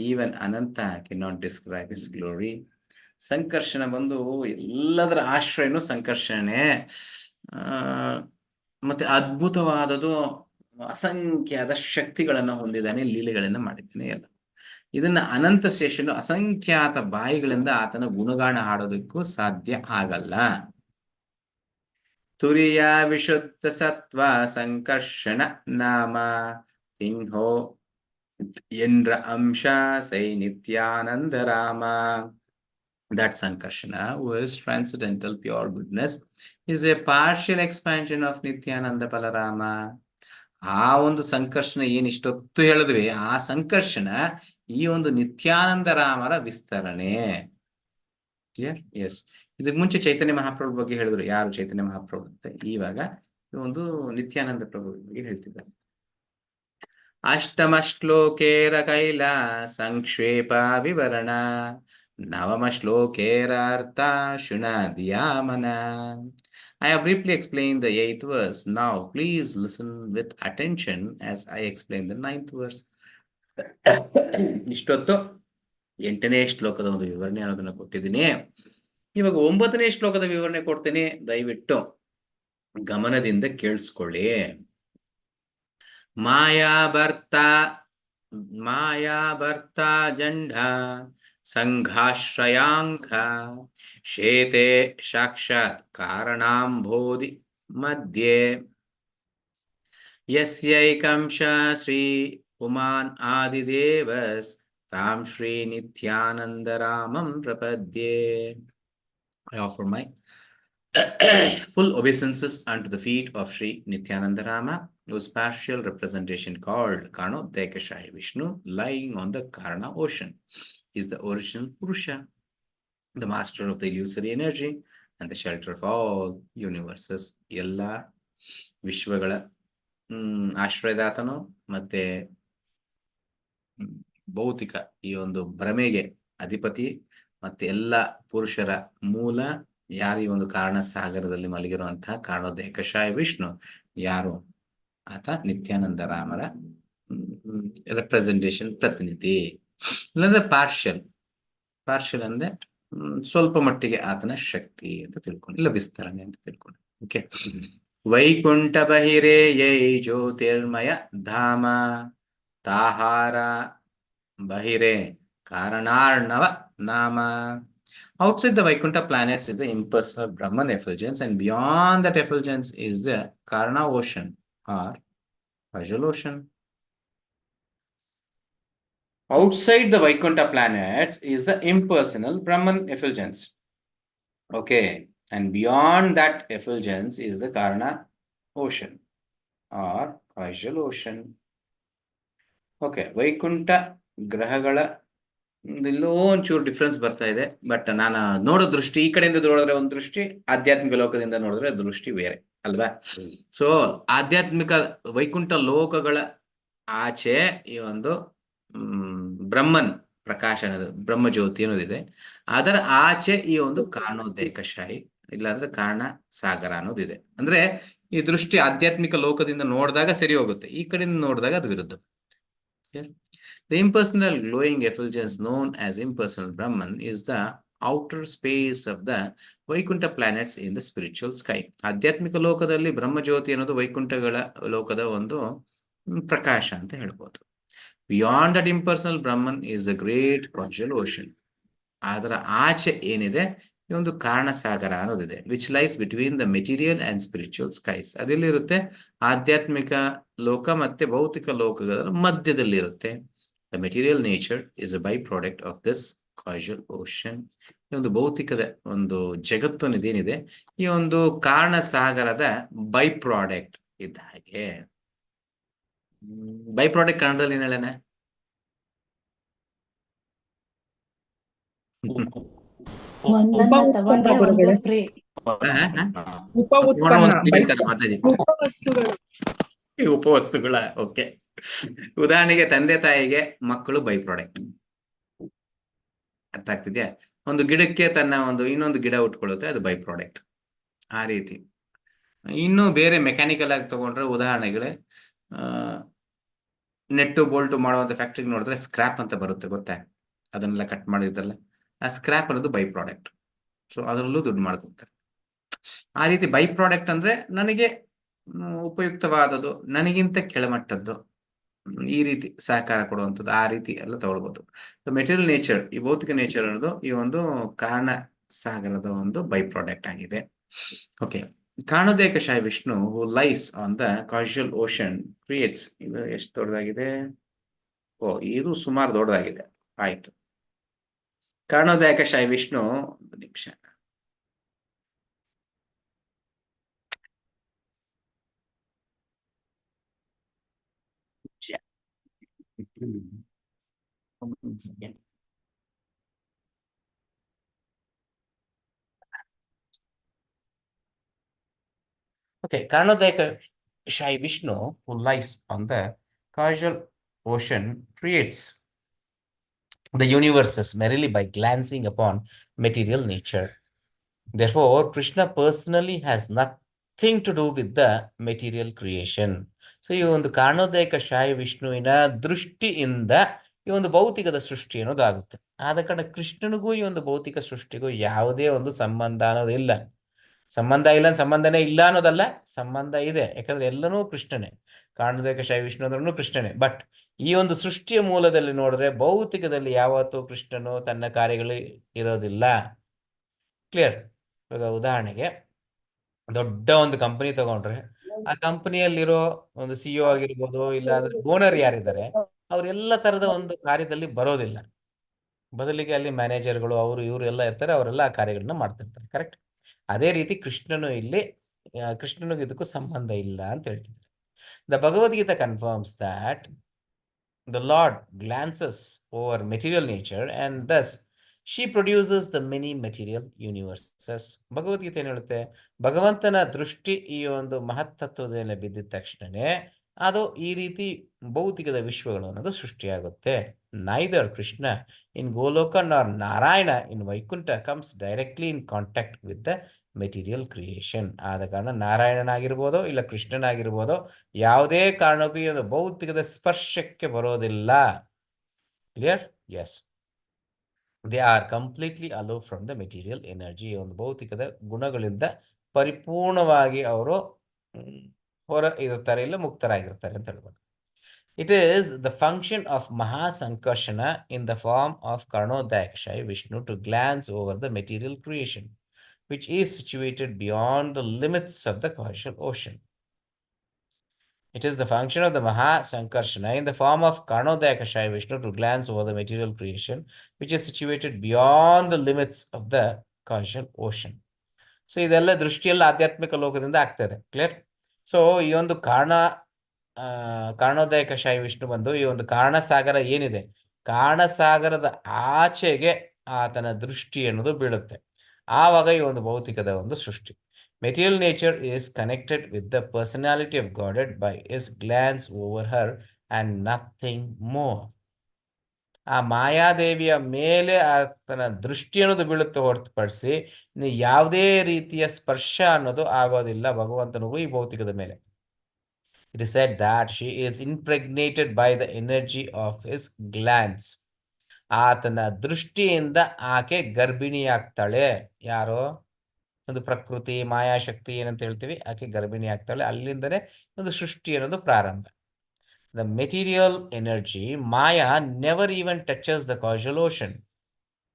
S1: Even Ananta cannot describe his glory. Sankarshana ಬಂದು ಎಲ್ಲದರ ಆಶ್ರಯನು ಸಂಕರ್ಷಣೆ. ಮತ್ತೆ ಅದ್ಭುತವಾದದು, ಅಸಂಖ್ಯಾತ ಶಕ್ತಿಗಳನ್ನ ಹೊಂದಿದ್ದಾನೆ, ಲೀಲೆಗಳನ್ನ ಮಾಡಿದ್ದಾನೆ ಎಲ್ಲ. ಇದನ್ನ ಅನಂತ ಶೇಷನು ಅಸಂಖ್ಯಾತ ಬಾಯಿಗಳಿಂದ ಆತನ ಗುಣಗಾನ ಹಾಡೋದಕ್ಕೂ ಸಾಧ್ಯ ಆಗಲ್ಲ. ತುರಿಯ ವಿಶುದ್ಧ ಸತ್ವ ಸಂಕರ್ಷಣ ನಾಮ ತಿನ್ಹೋ ಎಂದ್ರ ಅಂಶ ಸೈ Nithyananda Rama. That Sankarsana, who is transcendental pure goodness, is a partial expansion of Nityananda Balarama. ಆ ಒಂದು ಸಂಕರ್ಷಣ ಏನ್ ಇಷ್ಟೊತ್ತು ಹೇಳಿದ್ವಿ, ಆ ಸಂಕರ್ಷಣ ಈ ಒಂದು ನಿತ್ಯಾನಂದ ರಾಮರ ವಿಸ್ತರಣೆ. ಕ್ಲಿಯರ್? ಎಸ್. ಇದಕ್ಕೆ ಮುಂಚೆ ಚೈತನ್ಯ ಮಹಾಪ್ರಭು ಬಗ್ಗೆ ಹೇಳಿದ್ರು. ಯಾರು ಚೈತನ್ಯ ಮಹಾಪ್ರಭು ಅಂತ. ಇವಾಗ ಒಂದು ನಿತ್ಯಾನಂದ ಪ್ರಭು ಬಗ್ಗೆ ಹೇಳ್ತಿದ್ದಾರೆ. ಅಷ್ಟಮ ಶ್ಲೋಕೇರ ಕೈಲ ಸಂಕ್ಷೇಪ ವಿವರಣ ನವಮ ಶ್ಲೋಕೇರ ಅರ್ಥ ಶುಣಾದಿಯಾಮನ. I have briefly explained the 8th verse. Now please listen with attention as I explain the 9th verse. ಇಷ್ಟೊತ್ತು 8ನೇ ಶ್ಲೋಕದ ಒಂದು ವಿವರಣೆ ಅನ್ನೋದನ್ನ ಕೊಟ್ಟಿದ್ದೀನಿ. ಇವಾಗ 9ನೇ ಶ್ಲೋಕದ ವಿವರಣೆ ಕೊಡ್ತೀನಿ. ದಯವಿಟ್ಟು ಗಮನದಿಂದ ಕೇಳಿಸ್ಕೊಳ್ಳಿ. ಮಾಯಾಭರ್ತ ಜಂಢ ಸಂಘಾಶ್ರಯಾಂಕ ಶೇತೆ ಸಾಕ್ಷಾತ್ ಕಾರಣಾಂಬೋಧಿ ಮಧ್ಯೆ ಯಸ್ಯೈಕಂಶ ಶ್ರೀ ಪುಮಾನ್ ಆದಿದೇವಸ್ ತಾಂ Shri ನಿತ್ಯಾನಂದರಾಮಂ ಪ್ರಪದ್ಯೆ. I offer my full obeisances unto the feet of Sri Nityanandarama, whose partial representation called Karnodayakashaya Vishnu, lying on the Karna ocean, is the original Purusha, the master of the illusory energy and the shelter of all universes. Ella Vishwagala ಆಶ್ರಯದಾತನು ಮತ್ತೆ ಭೌತಿಕ ಈ ಒಂದು ಭ್ರಮೆಗೆ ಅಧಿಪತಿ ಮತ್ತೆ ಎಲ್ಲ ಪುರುಷರ ಮೂಲ ಯಾರು ಈ ಒಂದು ಕಾರಣ ಸಾಗರದಲ್ಲಿ ಮಲಗಿರುವಂತಹ ಕಾರಣೋದಯಕಶಾಯ ವಿಷ್ಣು ಯಾರು, ಆತ ನಿತ್ಯಾನಂದ ರಾಮರ ರೆಪ್ರೆಸೆಂಟೇಷನ್ ಪ್ರತಿನಿಧಿ. ಇಲ್ಲಂದ್ರೆ ಪಾರ್ಷಿಯಲ್ ಅಂದ್ರೆ ಸ್ವಲ್ಪ ಮಟ್ಟಿಗೆ ಆತನ ಶಕ್ತಿ ಅಂತ ತಿಳ್ಕೊಂಡು, ಇಲ್ಲ ವಿಸ್ತರಣೆ ಅಂತ ತಿಳ್ಕೊಂಡು. ಓಕೆ. ವೈಕುಂಠ ಬಹಿರೇ ಯೈ ಜ್ಯೋತಿರ್ಮಯ ಧಾಮ ತಾಹಾರ ಬಹಿರೇ ಕಾರಣಾರ್ಣವ ನಾಮ Outside the Vaikuntha planets is the impersonal Brahman effulgence, and beyond that effulgence is the Karna ocean or causal ocean. Outside the Vaikuntha planets is the impersonal Brahman effulgence. Okay, and beyond that effulgence is the Karna ocean or causal ocean. Okay, Vaikuntha ಗ್ರಹಗಳ ಎಲ್ಲೋ ಒಂಚೂರು ಡಿಫ್ರೆನ್ಸ್ ಬರ್ತಾ ಇದೆ, ಬಟ್ ನಾನು ನೋಡೋ ದೃಷ್ಟಿ ಈ ಕಡೆಯಿಂದ ನೋಡಿದ್ರೆ ಒಂದು ದೃಷ್ಟಿ, ಆಧ್ಯಾತ್ಮಿಕ ಲೋಕದಿಂದ ನೋಡಿದ್ರೆ ದೃಷ್ಟಿ ಬೇರೆ ಅಲ್ವಾ. ಸೊ ಆಧ್ಯಾತ್ಮಿಕ ವೈಕುಂಠ ಲೋಕಗಳ ಆಚೆ ಈ ಒಂದು ಬ್ರಹ್ಮನ್ ಪ್ರಕಾಶ ಅನ್ನೋದು, ಬ್ರಹ್ಮ ಜ್ಯೋತಿ ಅನ್ನೋದಿದೆ. ಅದರ ಆಚೆ ಈ ಒಂದು ಕಾರಣೋದಯಕಶಾಹಿ ಇಲ್ಲಾಂದ್ರೆ ಕಾರಣ ಸಾಗರ ಅನ್ನೋದಿದೆ. ಅಂದ್ರೆ ಈ ದೃಷ್ಟಿ ಆಧ್ಯಾತ್ಮಿಕ ಲೋಕದಿಂದ ನೋಡಿದಾಗ ಸರಿ ಹೋಗುತ್ತೆ, ಈ ಕಡೆಯಿಂದ ನೋಡಿದಾಗ ಅದು ವಿರುದ್ಧ. The impersonal glowing effulgence known as impersonal Brahman is the outer space of the Vaikuntha planets in the spiritual sky. ಆಧ್ಯಾತ್ಮಿಕ ಲೋಕದಲ್ಲಿ ಬ್ರಹ್ಮಜ್ಯೋತಿ ಅನ್ನೋದು ವೈಕುಂಠಗಳ ಲೋಕದ ಒಂದು ಪ್ರಕಾಶ ಅಂತ ಹೇಳ್ಬೋದು. Beyond that impersonal Brahman is the great causal ocean. ಅದರ ಆಚೆ ಏನಿದೆ ಈ ಒಂದು ಕಾರಣ ಸಾಗರ ಅನ್ನೋದಿದೆ, which lies between the material and spiritual skies. ಅದೆಲ್ಲಿರುತ್ತೆ? ಆಧ್ಯಾತ್ಮಿಕ ಲೋಕ ಮತ್ತೆ ಭೌತಿಕ ಲೋಕಗಳ ಮಧ್ಯದಲ್ಲಿರುತ್ತೆ. The material nature is a by product of this causal ocean. ಈ ಒಂದು ಭೌತಿಕದ ಒಂದು ಜಗತ್ತು ಏನಿದೆ ಈ ಒಂದು ಕಾರಣ ಸಾಗರದ ಬೈ ಪ್ರಾಡಕ್ಟ್ ಇದ್ದ ಹಾಗೆ. ಬೈ ಪ್ರಾಡಕ್ಟ್ ಕನ್ನಡದಲ್ಲಿ ಏನ್ ಹೇಳೋಣ?
S2: ಉಪ ಉತ್ಪನ್ನ ಗುರುಗಳೇ. ಉಪ ಉತ್ಪನ್ನ
S1: ಮಾತಾಡಿ.
S2: ಉಪವಸ್ತುಗಳು.
S1: ಈ ಉಪವಸ್ತುಗಳ ಓಕೆ. ಉದಾಹರಣೆಗೆ ತಂದೆ ತಾಯಿಗೆ ಮಕ್ಕಳು ಬೈ ಪ್ರಾಡಕ್ಟ್. ಅರ್ಥ ಆಗ್ತಿದ್ಯಾ? ಒಂದು ಗಿಡಕ್ಕೆ ತನ್ನ ಒಂದು ಇನ್ನೊಂದು ಗಿಡ ಉಟ್ಕೊಳ್ಳುತ್ತೆ, ಅದು ಬೈ ಪ್ರಾಡಕ್ಟ್. ಆ ರೀತಿ ಇನ್ನು ಬೇರೆ ಮೆಕ್ಯಾನಿಕಲ್ ಆಗಿ ತಗೊಂಡ್ರೆ ಉದಾಹರಣೆಗಳೇ ನೆಟ್ಟು ಬೋಲ್ಟು ಮಾಡುವಂತ ಫ್ಯಾಕ್ಟ್ರಿಗೆ ನೋಡಿದ್ರೆ ಸ್ಕ್ರಾಪ್ ಅಂತ ಬರುತ್ತೆ, ಗೊತ್ತಾ? ಅದನ್ನೆಲ್ಲ ಕಟ್ ಮಾಡಿರ್ತಲ್ಲ, ಆ ಸ್ಕ್ರಾಪ್ ಅನ್ನೋದು ಬೈ ಪ್ರಾಡಕ್ಟ್. ಸೊ ಅದರಲ್ಲೂ ದುಡ್ಡು ಮಾಡ್ಕೊತಾರೆ. ಆ ರೀತಿ ಬೈ ಪ್ರಾಡಕ್ಟ್ ಅಂದ್ರೆ ನನಗೆ ಉಪಯುಕ್ತವಾದದ್ದು, ನನಗಿಂತ ಕೆಳಮಟ್ಟದ್ದು, ಈ ರೀತಿ ಸಹಕಾರ ಕೊಡುವಂಥದ್ದು, ಆ ರೀತಿ ಎಲ್ಲ ತಗೊಳ್ಬೋದು. ಮೆಟೀರಿಯಲ್ ನೇಚರ್, ಈ ಭೌತಿಕ ನೇಚರ್ ಅನ್ನೋದು ಈ ಒಂದು ಕಾರಣ ಸಾಗರದ ಒಂದು ಬೈ ಪ್ರಾಡಕ್ಟ್ ಆಗಿದೆ. Okay, Karanodakashayi Vishnu who lies on the causal ocean creates. ಇದು ಎಷ್ಟು ದೊಡ್ಡದಾಗಿದೆ? ಓ, ಇದು ಸುಮಾರು ದೊಡ್ಡದಾಗಿದೆ. ಆಯ್ತು. ಕಾರಣೋದಯಕಶಾಹಿ ವಿಷ್ಣು, ಒಂದು ನಿಮಿಷ. Okay, Karanodayakashayi Vishnu, who lies on the causal ocean, creates the universes merely by glancing upon material nature. Therefore, Krishna personally has nothing to do with the material creation. So, ಈ ಒಂದು ಕಾರಣೋದಯಕಶಾಹಿ ವಿಷ್ಣುವಿನ ದೃಷ್ಟಿಯಿಂದ ಈ ಒಂದು ಭೌತಿಕದ ಸೃಷ್ಟಿ ಅನ್ನೋದಾಗುತ್ತೆ. ಆದ ಕಾರಣ ಕೃಷ್ಣನಿಗೂ ಈ ಒಂದು ಭೌತಿಕ ಸೃಷ್ಟಿಗೂ ಯಾವುದೇ ಒಂದು ಸಂಬಂಧ ಅನ್ನೋದಿಲ್ಲ. ಸಂಬಂಧ ಇಲ್ಲ, ಸಂಬಂಧನೇ ಇಲ್ಲ ಅನ್ನೋದಲ್ಲ, ಸಂಬಂಧ ಇದೆ. ಯಾಕಂದ್ರೆ ಎಲ್ಲನೂ ಕೃಷ್ಣನೇ. ಕಾರಣೋದಯಕಶಾಹಿ ವಿಷ್ಣು ಅಂದ್ರೂ ಕೃಷ್ಣನೇ. ಬಟ್ ಈ ಒಂದು ಸೃಷ್ಟಿಯ ಮೂಲದಲ್ಲಿ ನೋಡಿದ್ರೆ ಭೌತಿಕದಲ್ಲಿ ಯಾವತ್ತೂ ಕೃಷ್ಣನು ತನ್ನ ಕಾರ್ಯಗಳು ಇರೋದಿಲ್ಲ. ಕ್ಲಿಯರ್? ಇವಾಗ ಉದಾಹರಣೆಗೆ ದೊಡ್ಡ ಒಂದು ಕಂಪನಿ ತಗೊಂಡ್ರೆ ಆ ಕಂಪನಿಯಲ್ಲಿರೋ ಒಂದು CEO ಆಗಿರ್ಬೋದು, ಇಲ್ಲಾಂದ್ರೆ ಓನರ್ ಯಾರಿದ್ದಾರೆ ಅವರೆಲ್ಲ ತರದ ಒಂದು ಕಾರ್ಯದಲ್ಲಿ ಬರೋದಿಲ್ಲ. ಬದಲಿಗೆ ಅಲ್ಲಿ ಮ್ಯಾನೇಜರ್ಗಳು ಅವರು ಇವರು ಎಲ್ಲ ಇರ್ತಾರೆ, ಅವರೆಲ್ಲ ಆ ಕಾರ್ಯಗಳನ್ನ ಮಾಡ್ತಿರ್ತಾರೆ. ಕರೆಕ್ಟ್? ಅದೇ ರೀತಿ ಕೃಷ್ಣನು ಇಲ್ಲಿ ಕೃಷ್ಣನಿಗೆ ಇದಕ್ಕೂ ಸಂಬಂಧ ಇಲ್ಲ ಅಂತ ಹೇಳ್ತಿದ್ದಾರೆ. The Bhagavad Gita confirms that the Lord glances over material nature and thus she produces the many material universes. Bhagavad Gita ಏನು ಹೇಳುತ್ತೆ? ಭಗವಂತನ ದೃಷ್ಟಿ ಈ ಒಂದು ಮಹತ್ತತ್ವದ ಮೇಲೆ ಬಿದ್ದಿದ ತಕ್ಷಣನೇ ಅದು ಈ ರೀತಿ ಭೌತಿಕದ ವಿಶ್ವಗಳು ಅನ್ನೋದು ಸೃಷ್ಟಿಯಾಗುತ್ತೆ. Neither Krishna in Goloka nor Narayana in Vaikuntha comes directly in contact with the material creation. ಆದ ಕಾರಣ ನಾರಾಯಣನಾಗಿರ್ಬೋದೋ ಇಲ್ಲ ಕೃಷ್ಣನಾಗಿರ್ಬೋದೋ ಯಾವುದೇ ಕಾರಣಕ್ಕೂ ಈ ಒಂದು ಭೌತಿಕದ ಸ್ಪರ್ಶಕ್ಕೆ ಬರೋದಿಲ್ಲ. Clear? Yes, they are completely aloof from the material energy. ಒಂದು ಭೌತಿಕದ ಗುಣಗಳಿಂದ ಪರಿಪೂರ್ಣವಾಗಿ ಅವರು ಹೊರ ಇರ್ತಾರೆ, ಇಲ್ಲ ಮುಕ್ತರಾಗಿರ್ತಾರೆ ಅಂತ ಹೇಳ್ಬೋದು. It is the function of Mahasankarshana in the form of Karnodakshai Vishnu to glance over the material creation, which is situated beyond the limits of the causal ocean. It is the function of the Mahasankarshana in the form of Karnodakshai Vishnu to glance over the material creation, which is situated beyond the limits of the causal ocean. So ಇದೆಲ್ಲ ದೃಷ್ಟಿಯಲ್ಲಿ ಆಧ್ಯಾತ್ಮಿಕ ಲೋಕದಿಂದ ಆಗ್ತದೆ. ಕ್ಲಿಯರ್? ಸೊ ಈ ಒಂದು ಕಾರಣೋದಯ ಕಷಾಯ ವಿಷ್ಣು ಬಂದು ಈ ಒಂದು ಕಾರಣಸಾಗರ ಏನಿದೆ, ಕಾರಣಸಾಗರದ ಆಚೆಗೆ ಆತನ ದೃಷ್ಟಿ ಅನ್ನೋದು ಬೀಳುತ್ತೆ. ಆವಾಗ ಈ ಒಂದು ಭೌತಿಕದ ಒಂದು ಸೃಷ್ಟಿ. Material nature is connected with the personality of Godhead by his glance over her and nothing more. ಆ ಮಾಯಾದೇವಿಯ ಮೇಲೆ ಆತನ ದೃಷ್ಟಿ ಅನ್ನೋದು ಬೀಳುತ್ತೆ ಹೊರತುಪಡಿಸಿ ಯಾವುದೇ ರೀತಿಯ ಸ್ಪರ್ಶ ಅನ್ನೋದು ಆಗೋದಿಲ್ಲ ಭಗವಂತನಿಗೂ ಈ ಭೌತಿಕದ ಮೇಲೆ. It is said that she is impregnated by the energy of his glance. ಆತನ ದೃಷ್ಟಿಯಿಂದ ಆಕೆ ಗರ್ಭಿಣಿಯಾಗ್ತಾಳೆ. ಯಾರೋ ಒಂದು ಪ್ರಕೃತಿ ಮಾಯಾಶಕ್ತಿ ಏನಂತ ಹೇಳ್ತೀವಿ, ಆಕೆ ಗರ್ಭಿಣಿ ಆಗ್ತಾಳೆ. ಅಲ್ಲಿಂದನೇ ಒಂದು ಸೃಷ್ಟಿ ಅನ್ನೋದು ಪ್ರಾರಂಭ. The material energy, Maya, never even touches the causal ocean.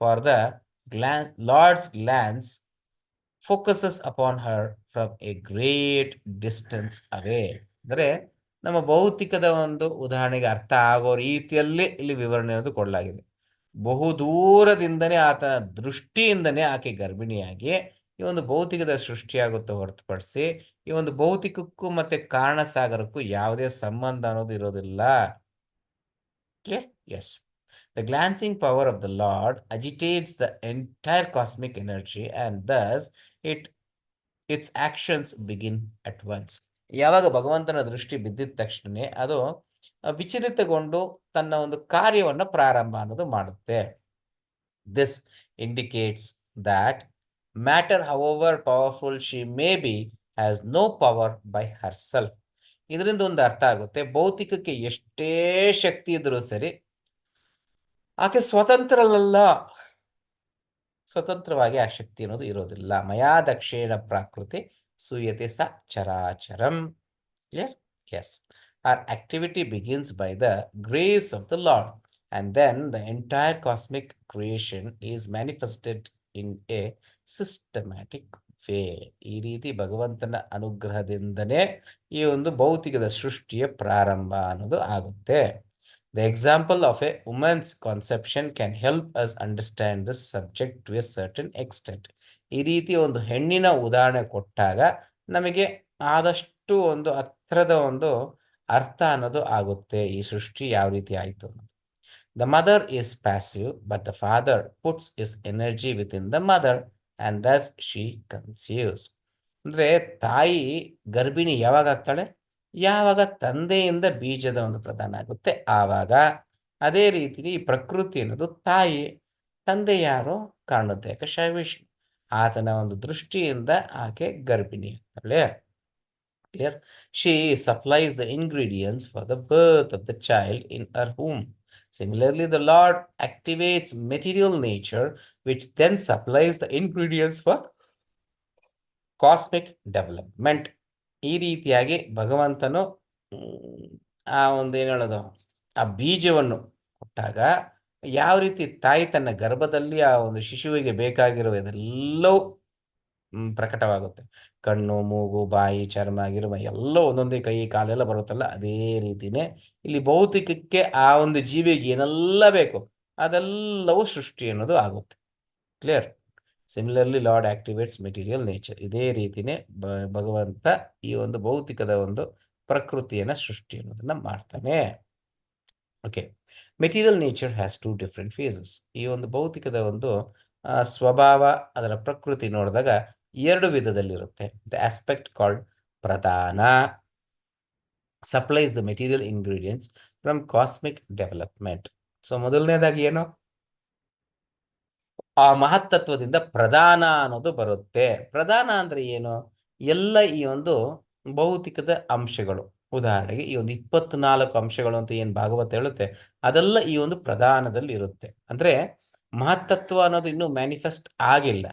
S1: For the Lord's glance focuses upon her from a great distance away. ಅಂದರೆ ನಮ್ಮ ಭೌತಿಕದ ಒಂದು ಉದಾಹರಣೆಗೆ ಅರ್ಥ ಆಗೋ ರೀತಿಯಲ್ಲಿ ಇಲ್ಲಿ ವಿವರಣೆ ಅನ್ನೋದು ಕೊಡಲಾಗಿದೆ. ಬಹುದೂರದಿಂದನೇ ಆತನ ದೃಷ್ಟಿಯಿಂದನೇ ಆಕೆ ಗರ್ಭಿಣಿಯಾಗಿ ಈ ಒಂದು ಭೌತಿಕದ ಸೃಷ್ಟಿಯಾಗುತ್ತೆ ಹೊರತುಪಡಿಸಿ ಈ ಒಂದು ಭೌತಿಕಕ್ಕೂ ಮತ್ತೆ ಕಾರಣಸಾಗರಕ್ಕೂ ಯಾವುದೇ ಸಂಬಂಧ ಅನ್ನೋದು ಇರೋದಿಲ್ಲ. Clear? Yes. The glancing power of the Lord agitates the entire cosmic energy and thus its actions begin at once. ಯಾವಾಗ ಭಗವಂತನ ದೃಷ್ಟಿ ಬಿದ್ದಿದ ತಕ್ಷಣನೇ ಅದು ವಿಚಲಿತಗೊಂಡು ತನ್ನ ಒಂದು ಕಾರ್ಯವನ್ನು ಪ್ರಾರಂಭ ಅನ್ನೋದು ಮಾಡುತ್ತೆ. This indicates that matter, however powerful she may be, has no power by herself. ಇದರಿಂದ ಒಂದು ಅರ್ಥ ಆಗುತ್ತೆ, ಭೌತಿಕಕ್ಕೆ ಎಷ್ಟೇ ಶಕ್ತಿ ಇದ್ರೂ ಸರಿ ಆಕೆ ಸ್ವತಂತ್ರಳಲ್ಲ. ಸ್ವತಂತ್ರವಾಗಿ ಆ ಶಕ್ತಿ ಅನ್ನೋದು ಇರೋದಿಲ್ಲ. ಮಯಾ ದಕ್ಷೇಣ ಪ್ರಾಕೃತಿ ಸೂಯತೆ ಸ ಚರಾಚರಂ. Clear? Yes. Our activity begins by the grace of the Lord, and then the entire cosmic creation is manifested in a systematic way. ಈ ರೀತಿ ಭಗವಂತನ ಅನುಗ್ರಹದಿಂದನೇ ಈ ಒಂದು ಭೌತಿಕದ ಸೃಷ್ಟಿಯ ಪ್ರಾರಂಭ ಅನ್ನೋದು ಆಗುತ್ತೆ. The example of a woman's conception can help us understand this subject to a certain extent. ಈ ರೀತಿ ಒಂದು ಹೆಣ್ಣಿನ ಉದಾಹರಣೆ ಕೊಟ್ಟಾಗ ನಮಗೆ ಆದಷ್ಟು ಒಂದು ಹತ್ರದ ಒಂದು ಅರ್ಥ ಅನ್ನೋದು ಆಗುತ್ತೆ, ಈ ಸೃಷ್ಟಿ ಯಾವ ರೀತಿ ಆಯಿತು ಅನ್ನೋದು. The mother is passive, but the father puts his energy within the mother and thus she conceives. ಅಂದರೆ ತಾಯಿ ಗರ್ಭಿಣಿ ಯಾವಾಗ ಆಗ್ತಾಳೆ? ಯಾವಾಗ ತಂದೆಯಿಂದ ಬೀಜದ ಒಂದು ಪ್ರದಾನ ಆಗುತ್ತೆ ಆವಾಗ. ಅದೇ ರೀತಿ ಈ ಪ್ರಕೃತಿ ಅನ್ನೋದು ತಾಯಿ, ತಂದೆ ಯಾರು? ಕಾರಣೋದಯ ಕಷಾಯ ವಿಷ್ಣು. ಆತನ ಒಂದು ದೃಷ್ಟಿಯಿಂದ ಆಕೆ ಗರ್ಭಿಣಿ ಆಗ್ತಾಳೆ. Clear? She supplies the ingredients for the birth of the child in her womb. Similarly, the Lord activates material nature, which then supplies the ingredients for cosmic development. ಈ ರೀತಿಯಾಗಿ ಭಗವಂತನು ಆ ಒಂದು ಏನು ಹೇಳೋದು, ಆ ಬೀಜವನ್ನು ಕೊಟ್ಟಾಗ ಯಾವ ರೀತಿ ತಾಯಿ ತನ್ನ ಗರ್ಭದಲ್ಲಿ ಆ ಒಂದು ಶಿಶುವಿಗೆ ಬೇಕಾಗಿರುವ ಇದೆಲ್ಲವೂ ಪ್ರಕಟವಾಗುತ್ತೆ. ಕಣ್ಣು, ಮೂಗು, ಬಾಯಿ, ಚರ್ಮ, ಗಿರ್ಮ ಎಲ್ಲ ಒಂದೊಂದೇ, ಕೈ ಕಾಲೆಲ್ಲ ಬರುತ್ತಲ್ಲ, ಅದೇ ರೀತಿನೇ ಇಲ್ಲಿ ಭೌತಿಕಕ್ಕೆ ಆ ಒಂದು ಜೀವಿಗೆ ಏನೆಲ್ಲ ಬೇಕು ಅದೆಲ್ಲವೂ ಸೃಷ್ಟಿ ಅನ್ನೋದು ಆಗುತ್ತೆ. Clear? Similarly lord activates material nature. ಇದೇ ರೀತಿನೇ ಭಗವಂತ ಈ ಒಂದು ಭೌತಿಕದ ಒಂದು ಪ್ರಕೃತಿಯನ್ನು ಸೃಷ್ಟಿ ಅನ್ನೋದನ್ನ ಮಾಡ್ತಾನೆ. Okay. Material nature has 2 different phases. ಈ ಒಂದು ಭೌತಿಕದ ಒಂದು ಸ್ವಭಾವ, ಅದರ ಪ್ರಕೃತಿ ನೋಡಿದಾಗ 2 ವಿಧದಲ್ಲಿರುತ್ತೆ. ದ ಆಸ್ಪೆಕ್ಟ್ ಕಾಲ್ಡ್ ಪ್ರಧಾನ supplies the material ingredients from cosmic development. So ಮೊದಲನೇದಾಗಿ ಏನು, ಆ ಮಹತ್ತತ್ವದಿಂದ ಪ್ರಧಾನ ಅನ್ನೋದು ಬರುತ್ತೆ. ಪ್ರಧಾನ ಅಂದ್ರೆ ಏನು? ಎಲ್ಲ ಈ ಒಂದು ಭೌತಿಕದ ಅಂಶಗಳು, ಉದಾಹರಣೆಗೆ ಈ ಒಂದು 24 ಅಂಶಗಳು ಅಂತ ಏನು ಭಾಗವತ ಹೇಳುತ್ತೆ, ಅದೆಲ್ಲ ಈ ಒಂದು ಪ್ರಧಾನದಲ್ಲಿ ಇರುತ್ತೆ. ಅಂದ್ರೆ ಮಹತ್ತತ್ವ ಅನ್ನೋದು ಇನ್ನೂ ಮ್ಯಾನಿಫೆಸ್ಟ್ ಆಗಿಲ್ಲ.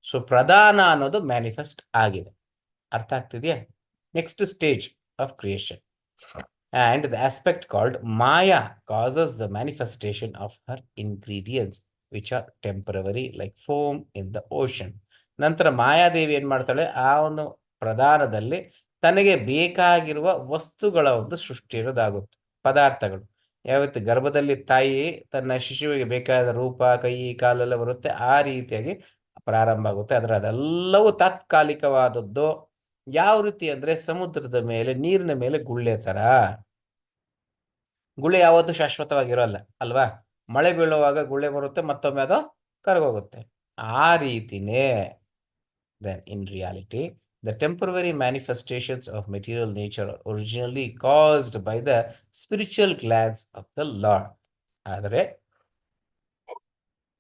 S1: ಸೊ ಪ್ರಧಾನ ಅನ್ನೋದು ಮ್ಯಾನಿಫೆಸ್ಟ್ ಆಗಿದೆ. ಅರ್ಥ ಆಗ್ತಿದೆಯಾ? Next stage of creation. and the aspect called Maya causes the manifestation of her ingredients, which are temporary, like foam in the ocean. ನಂತರ ಮಾಯಾದೇವಿ ಏನ್ ಮಾಡ್ತಾಳೆ, ಆ ಒಂದು ಪ್ರಧಾನದಲ್ಲಿ ತನಗೆ ಬೇಕಾಗಿರುವ ವಸ್ತುಗಳ ಒಂದು ಸೃಷ್ಟಿ ಇರೋದಾಗುತ್ತೆ, ಪದಾರ್ಥಗಳು. ಯಾವತ್ತು ಗರ್ಭದಲ್ಲಿ ತಾಯಿ ತನ್ನ ಶಿಶುವಿಗೆ ಬೇಕಾದ ರೂಪ, ಕೈ ಕಾಲೆಲ್ಲ ಬರುತ್ತೆ, ಆ ರೀತಿಯಾಗಿ ಪ್ರಾರಂಭ ಆಗುತ್ತೆ. ಆದರೆ ಅದೆಲ್ಲವೂ ತಾತ್ಕಾಲಿಕವಾದದ್ದು. ಯಾವ ರೀತಿ ಅಂದ್ರೆ ಸಮುದ್ರದ ಮೇಲೆ, ನೀರಿನ ಮೇಲೆ ಗುಳ್ಳೆ ತರ. ಗುಳ್ಳೆ ಯಾವತ್ತೂ ಶಾಶ್ವತವಾಗಿರೋಲ್ಲ ಅಲ್ವಾ? ಮಳೆ ಬೀಳುವಾಗ ಗುಳ್ಳೆ ಬರುತ್ತೆ, ಮತ್ತೊಮ್ಮೆ ಅದು ಕರಗೋಗುತ್ತೆ. ಆ ರೀತಿನೇ then in reality the temporary manifestations of material nature are originally caused by the spiritual glance of the Lord. ಆದರೆ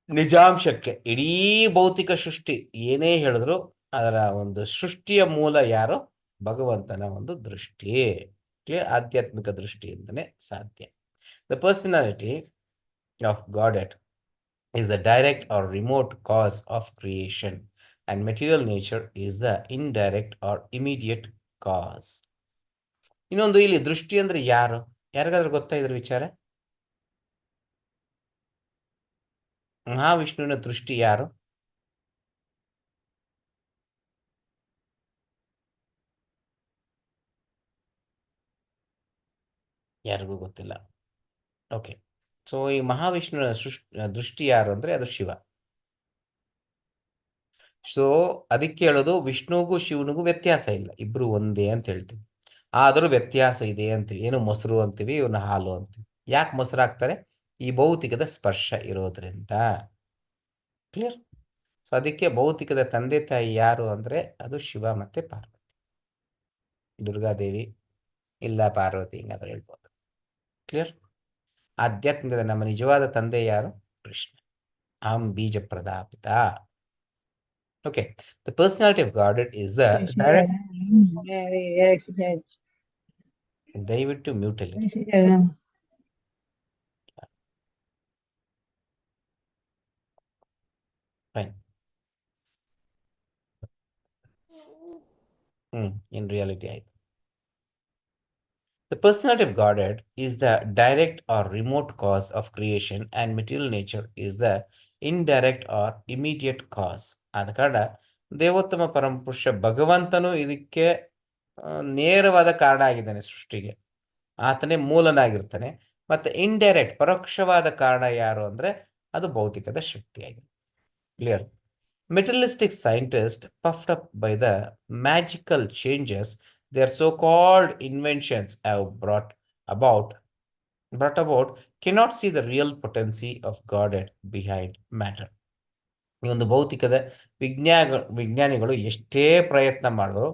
S1: ನಿಜಾಂಶಕ್ಕೆ ಇಡೀ ಭೌತಿಕ ಸೃಷ್ಟಿ ಏನೇ ಹೇಳಿದ್ರು ಅದರ ಒಂದು ಸೃಷ್ಟಿಯ ಮೂಲ ಯಾರು? ಭಗವಂತನ ಒಂದು ದೃಷ್ಟಿ, ಆಧ್ಯಾತ್ಮಿಕ ದೃಷ್ಟಿಯಿಂದನೇ ಸಾಧ್ಯ. The personality of Godhead is the direct or remote cause of creation, and material nature is the indirect or immediate cause. ಇನ್ನೊಂದು, ಇಲ್ಲಿ ದೃಷ್ಟಿ ಅಂದ್ರೆ ಯಾರು? ಯಾರಿಗಾದ್ರೂ ಗೊತ್ತಾ ಇದ್ರ ವಿಚಾರ? ಮಹಾವಿಷ್ಣುವಿನ ದೃಷ್ಟಿ ಯಾರು? ಯಾರಿಗೂ ಗೊತ್ತಿಲ್ಲ. ಓಕೆ, ಸೊ ಈ ಮಹಾವಿಷ್ಣುವಿನ ದೃಷ್ಟಿ ಯಾರು ಅಂದ್ರೆ ಅದು ಶಿವ. ಸೊ ಅದಕ್ಕೆ ಹೇಳೋದು ವಿಷ್ಣುವಿಗೂ ಶಿವನಿಗೂ ವ್ಯತ್ಯಾಸ ಇಲ್ಲ, ಇಬ್ರು ಒಂದೇ ಅಂತ ಹೇಳ್ತೀವಿ. ಆದರೂ ವ್ಯತ್ಯಾಸ ಇದೆ ಅಂತೀವಿ. ಏನು ಮೊಸರು ಅಂತೀವಿ, ಇವನ್ನ ಹಾಲು ಅಂತೀವಿ. ಯಾಕೆ ಮೊಸರು ಹಾಕ್ತಾರೆ? ಈ ಭೌತಿಕದ ಸ್ಪರ್ಶ ಇರೋದ್ರಿಂದ. ಕ್ಲಿಯರ್? ಸೊ ಅದಕ್ಕೆ ಭೌತಿಕದ ತಂದೆ ತಾಯಿ ಯಾರು ಅಂದ್ರೆ ಅದು ಶಿವ ಮತ್ತೆ ಪಾರ್ವತಿ. ದುರ್ಗಾದೇವಿ ಇಲ್ಲ ಪಾರ್ವತಿ, ಹಿಂಗಾದ್ರೆ ಹೇಳ್ಬೋದು. ಕ್ಲಿಯರ್? ಆಧ್ಯಾತ್ಮಿಕದ ನಮ್ಮ ನಿಜವಾದ ತಂದೆ ಯಾರು? ಕೃಷ್ಣ. ಅಹಂ ಬೀಜ ಪ್ರದಾಪಿತ. Okay, the personality of Godhead is the direct. ದಯವಿಟ್ಟು ಮ್ಯೂಟ್ ಅಲ್ಲಿ. Fine. In reality, the personality of Godhead is the direct or remote cause of creation, and material nature is the indirect or immediate cause. ಆದ ಕಾರಣ ದೇವೋತ್ತಮ ಪರಮಪುರುಷ ಭಗವಂತನು ಇದಕ್ಕೆ ನೇರವಾದ ಕಾರಣ ಆಗಿದ್ದಾನೆ ಸೃಷ್ಟಿಗೆ. ಆತನೇ ಮೂಲನಾಗಿರ್ತಾನೆ. ಮತ್ತೆ ಇಂಡೈರೆಕ್ಟ್, ಪರೋಕ್ಷವಾದ ಕಾರಣ ಯಾರು ಅಂದ್ರೆ ಅದು ಭೌತಿಕದ ಶಕ್ತಿಯಾಗಿದೆ. Clear? Materialistic scientists, puffed up by the magical changes their so-called inventions have brought about, cannot see the real potency of Godhead behind matter. ಈ ಒಂದು ಭೌತಿಕದ ವಿಜ್ಞಾನಿಗಳು ಎಷ್ಟೇ ಪ್ರಯತ್ನ ಮಾಡಿದ್ರು